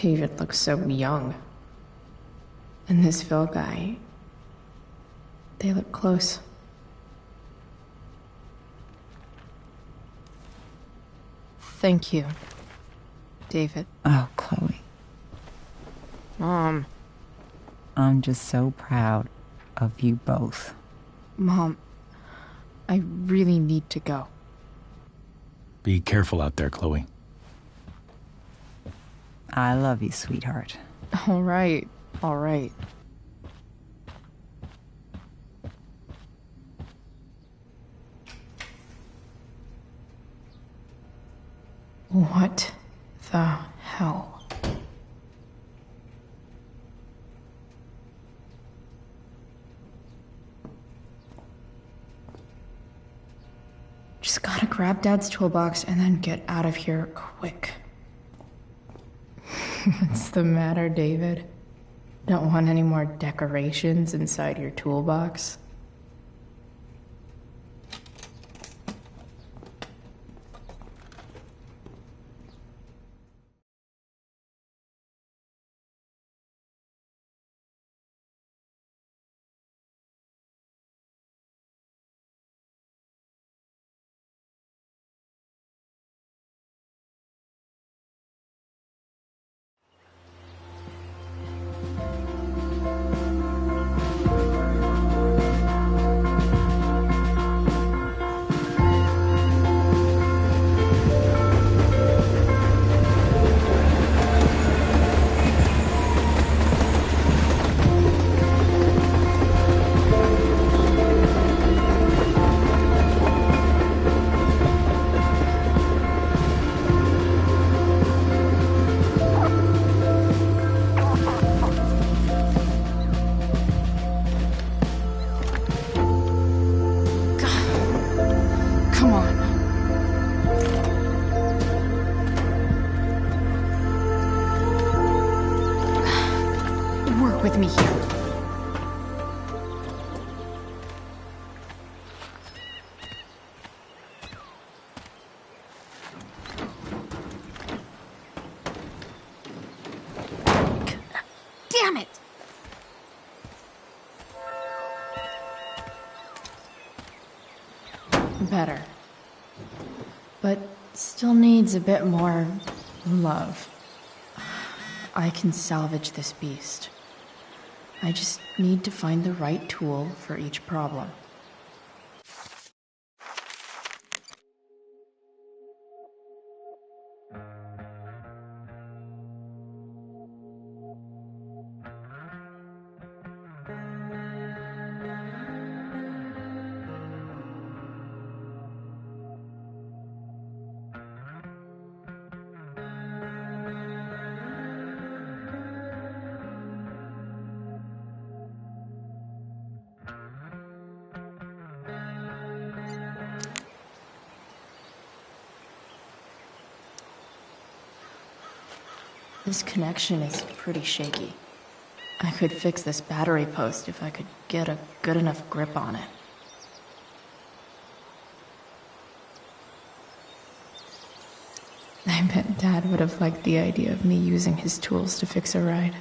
David looks so young. And this Phil guy, they look close. Thank you, David. Oh, Chloe. Mom. I'm just so proud of you both. Mom, I really need to go. Be careful out there, Chloe. I love you, sweetheart. All right, all right. What the hell? Just gotta grab Dad's toolbox and then get out of here quick. What's the matter, David? Don't want any more decorations inside your toolbox? Come on. Work with me here. Damn it! Better. But still needs a bit more love. I can salvage this beast. I just need to find the right tool for each problem. This connection is pretty shaky. I could fix this battery post if I could get a good enough grip on it. I bet Dad would have liked the idea of me using his tools to fix a ride.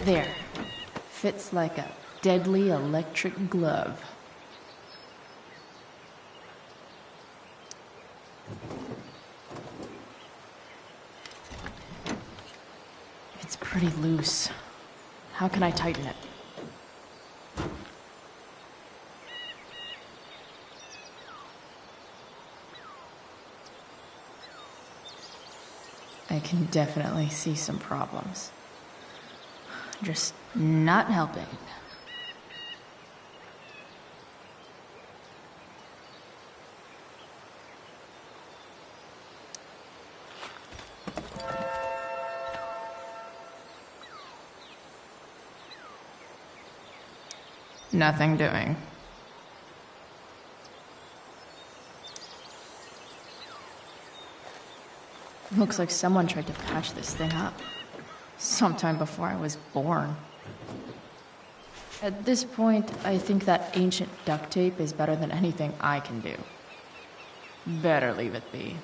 There. Fits like a deadly electric glove. It's pretty loose. How can I tighten it? I can definitely see some problems. Just not helping. Nothing doing. Looks like someone tried to patch this thing up. Sometime before I was born. At this point, I think that ancient duct tape is better than anything I can do. Better leave it be.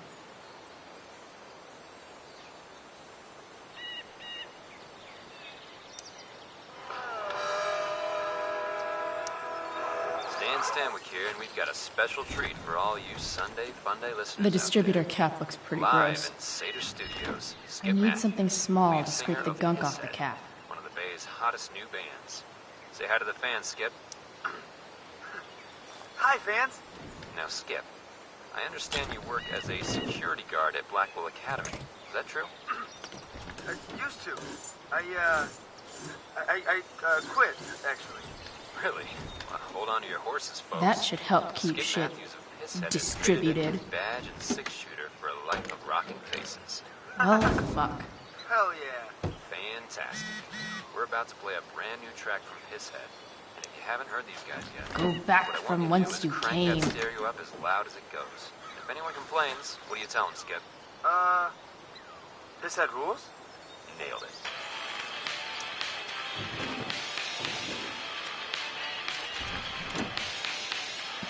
Stanwyck here, and we've got a special treat for all you Sunday Funday listeners. The distributor cap looks pretty Live gross. in Seder Studios. I Skip need Matt, something small lead to singer scrape the of gunk His off the Head, cap. one of the Bay's hottest new bands. Say hi to the fans, Skip. Hi, fans. Now, Skip, I understand you work as a security guard at Blackwell Academy. Is that true? I used to. I quit, actually. Really? Well, hold on to your horses, folks. That should help keep Skip shit Matthews of His Head distributed. is badge and six-shooter for a life of rocking faces. Oh, fuck. Hell yeah. Fantastic. We're about to play a brand new track from His Head. And if you haven't heard these guys yet, Go back what I from want whence you you to do is came. crank that stereo up as loud as it goes. If anyone complains, what do you tell them, Skip? His Head rules? Nailed it.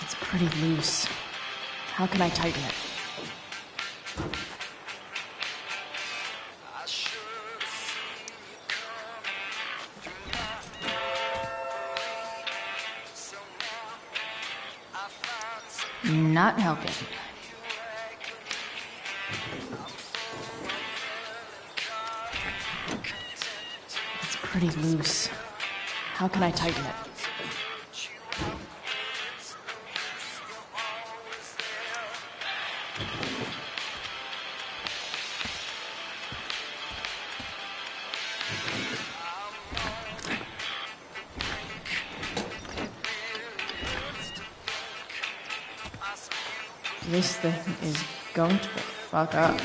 It's pretty loose. How can I tighten it? Not helping. It's pretty loose. How can I tighten it? This thing is going to the fuck up.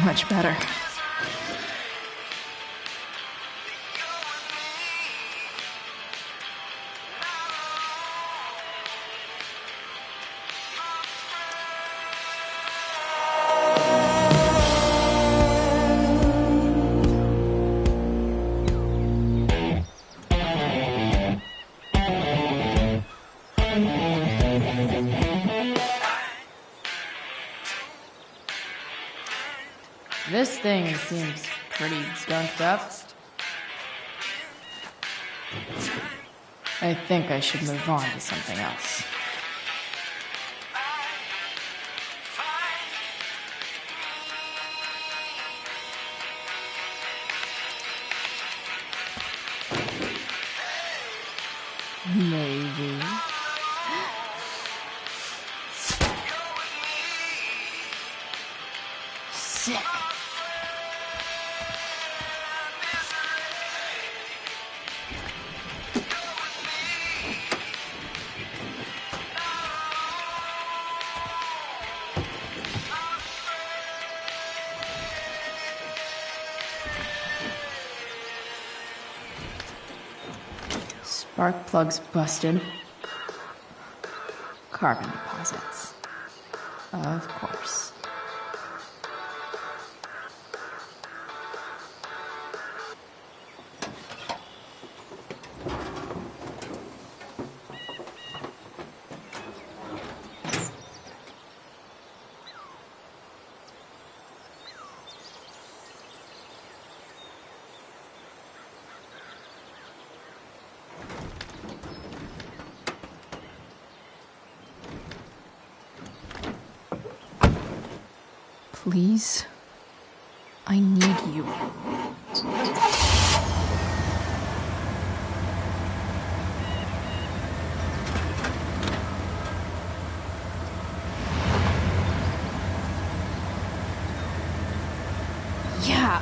Much better. This thing seems pretty gunked up. I think I should move on to something else. Maybe. Sick. Spark plugs busted. Carbon deposits. Of course. Please, I need you. Yeah.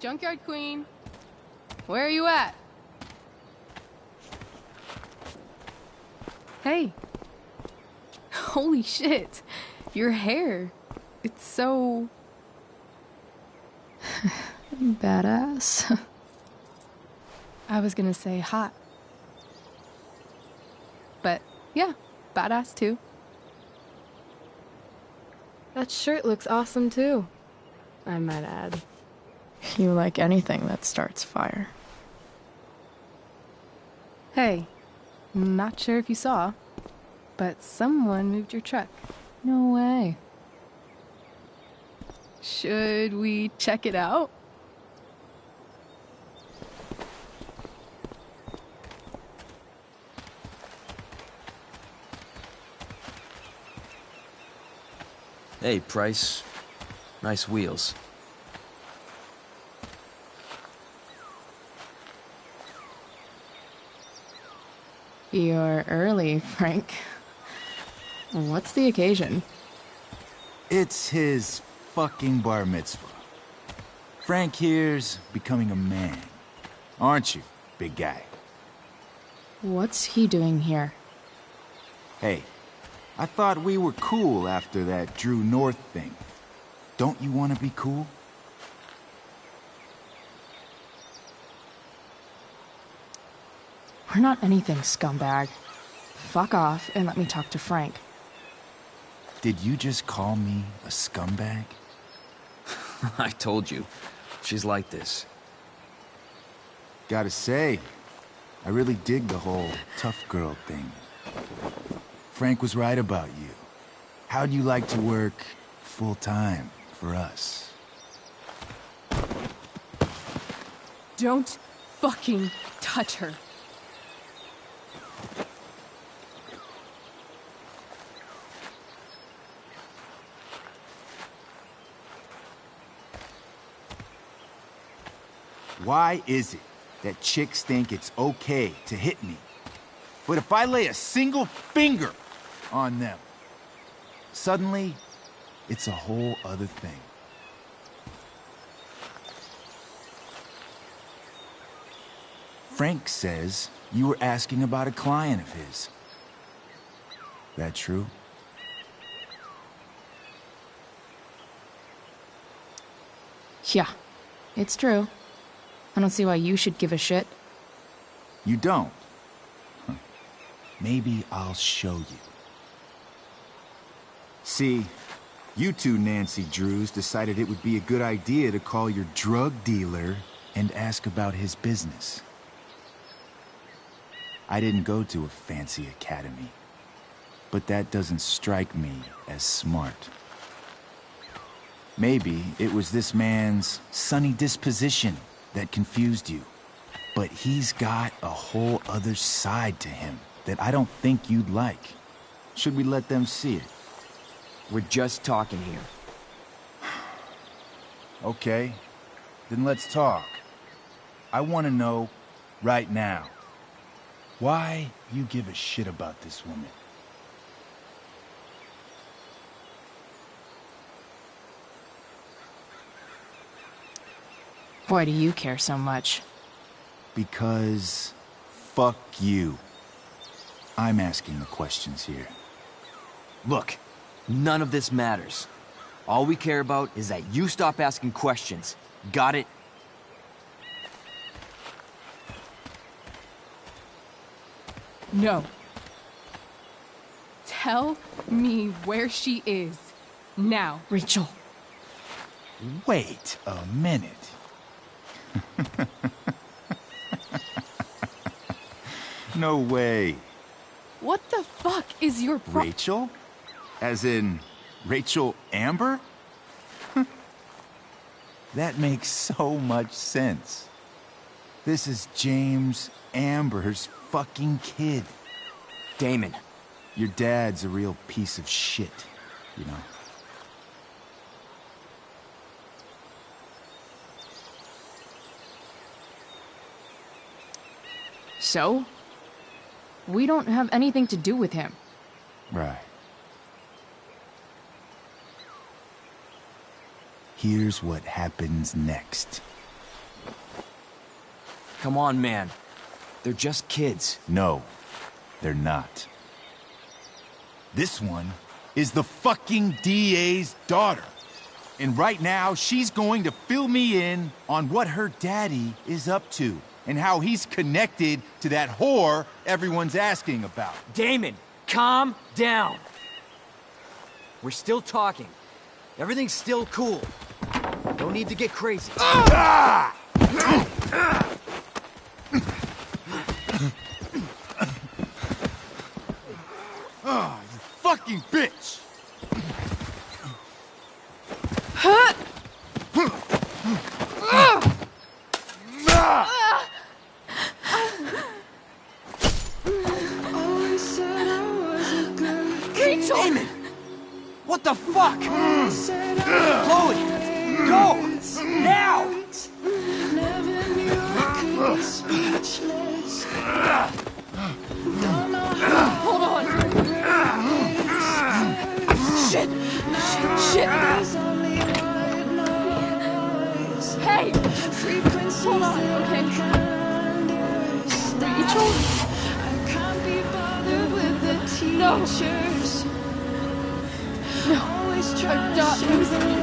Junkyard Queen. Where are you at? Hey. Holy shit. Your hair. It's so... Badass. I was gonna say hot. But yeah, badass too. That shirt looks awesome too, I might add. You like anything that starts fire. Hey, not sure if you saw, but someone moved your truck. No way. Should we check it out? Hey, Price. Nice wheels. You're early, Frank. What's the occasion? It's his fucking bar mitzvah. Frank here's becoming a man. Aren't you, big guy? What's he doing here? Hey, I thought we were cool after that Drew North thing. Don't you want to be cool? We're not anything, scumbag. Fuck off and let me talk to Frank. Did you just call me a scumbag? I told you. She's like this. Gotta say, I really dig the whole tough girl thing. Frank was right about you. How'd you like to work full-time for us? Don't fucking touch her. Why is it that chicks think it's okay to hit me? But if I lay a single finger on them, suddenly, it's a whole other thing. Frank says you were asking about a client of his. That true? Yeah, it's true. I don't see why you should give a shit. You don't? Huh. Maybe I'll show you. See, you two Nancy Drews decided it would be a good idea to call your drug dealer and ask about his business. I didn't go to a fancy academy, but that doesn't strike me as smart. Maybe it was this man's sunny disposition that confused you. But he's got a whole other side to him that I don't think you'd like. Should we let them see it? We're just talking here. Okay, then let's talk. I want to know right now why you give a shit about this woman. Why do you care so much? Because fuck you. I'm asking the questions here. Look, none of this matters. All we care about is that you stop asking questions. Got it? No. Tell me where she is. Now. Rachel. Wait a minute. No way. What the fuck is your Rachel? As in, Rachel Amber? That makes so much sense. This is James Amber's fucking kid. Damon. Your dad's a real piece of shit, you know? So? We don't have anything to do with him. Right. Here's what happens next. Come on, man. They're just kids. No, they're not. This one is the fucking DA's daughter. And right now, she's going to fill me in on what her daddy is up to and how he's connected to that whore everyone's asking about. Damon, calm down. We're still talking. Everything's still cool. No need to get crazy. Ah! Oh, you fucking bitch! Rachel! Damon! What the fuck? Chloe! Go! Now! Hold on! Shit! Shit! Hey! Hold on, okay? Rachel? No! No! I'm not losing you.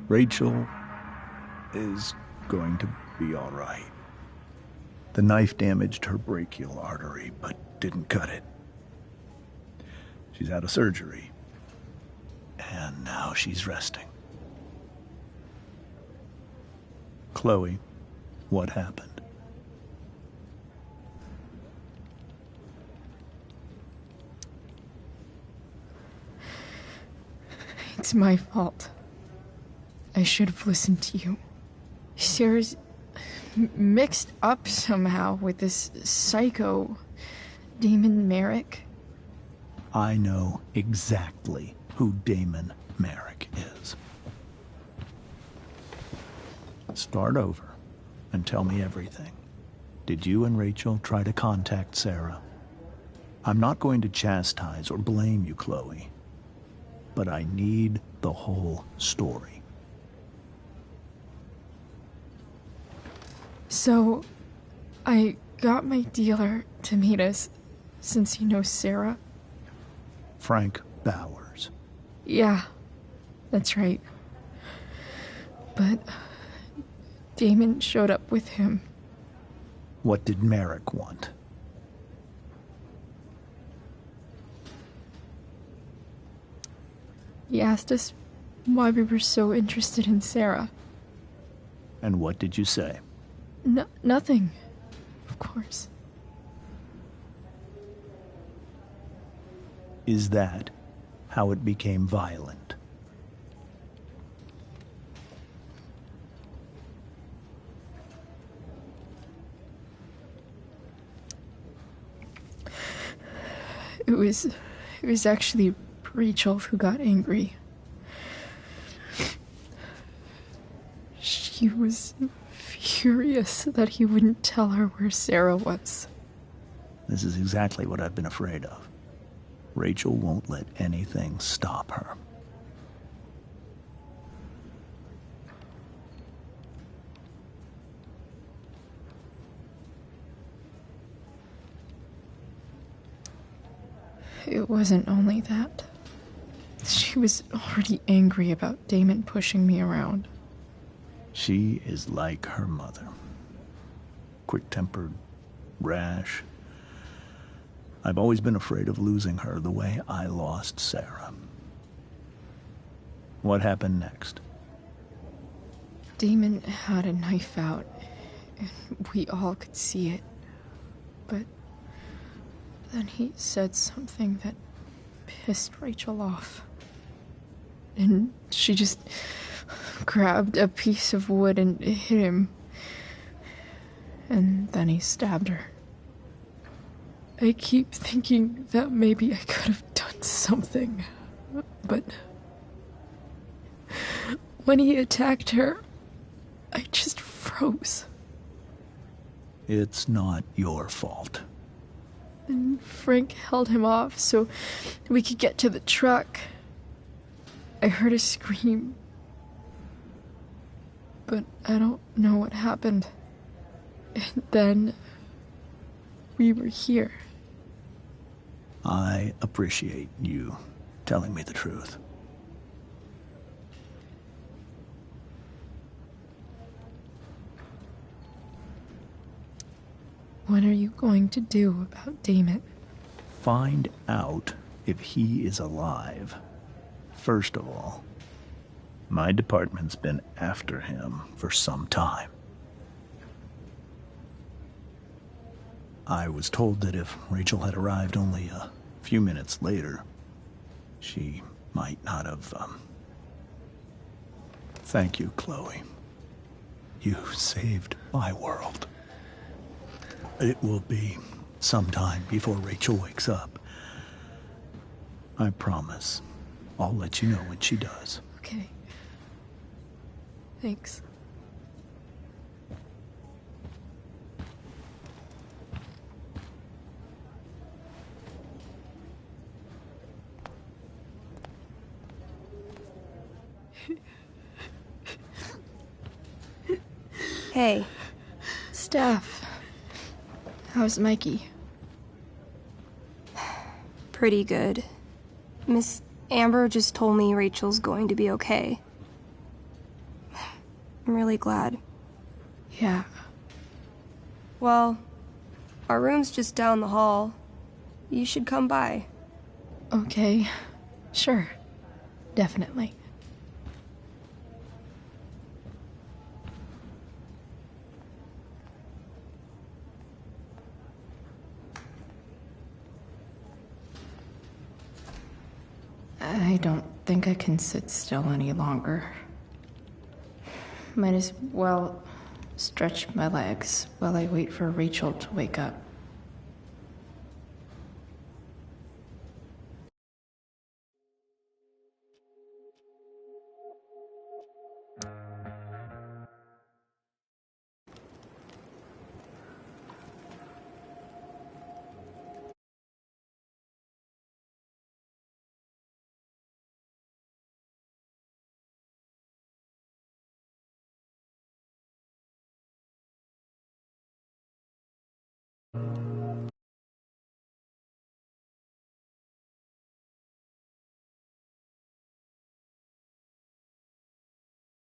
Rachel is going to be all right. The knife damaged her brachial artery, but didn't cut it. She's out of surgery, and now she's resting. Chloe, what happened? It's my fault. I should have listened to you. Sarah's mixed up somehow with this psycho Damon Merrick. I know exactly who Damon Merrick is. Start over and tell me everything. Did you and Rachel try to contact Sarah? I'm not going to chastise or blame you, Chloe, but I need the whole story. So, I got my dealer to meet us, since he knows Sarah. Frank Bowers. Yeah, that's right. But Damon showed up with him. What did Merrick want? He asked us why we were so interested in Sarah. And what did you say? Nothing, of course. Is that how it became violent? It was actually Rachel who got angry. She was furious that he wouldn't tell her where Sarah was. This is exactly what I've been afraid of. Rachel won't let anything stop her. It wasn't only that. She was already angry about Damon pushing me around. She is like her mother. Quick-tempered, rash. I've always been afraid of losing her the way I lost Sarah. What happened next? Damon had a knife out, and we all could see it. But then he said something that pissed Rachel off. And she just grabbed a piece of wood and hit him. And then he stabbed her. I keep thinking that maybe I could have done something, but when he attacked her, I just froze. It's not your fault. And Frank held him off so we could get to the truck. I heard a scream, but I don't know what happened. And then we were here. I appreciate you telling me the truth. What are you going to do about Damon? Find out if he is alive. First of all, my department's been after him for some time. I was told that if Rachel had arrived only a few minutes later, she might not have, Thank you, Chloe. You saved my world. It will be some time before Rachel wakes up. I promise. I'll let you know when she does. Okay. Thanks. Hey. Steph. How's Mikey? Pretty good. Miss Amber just told me Rachel's going to be okay. I'm really glad. Yeah. Well, our room's just down the hall. You should come by. Okay. Sure. Definitely. I don't think I can sit still any longer. Might as well stretch my legs while I wait for Rachel to wake up.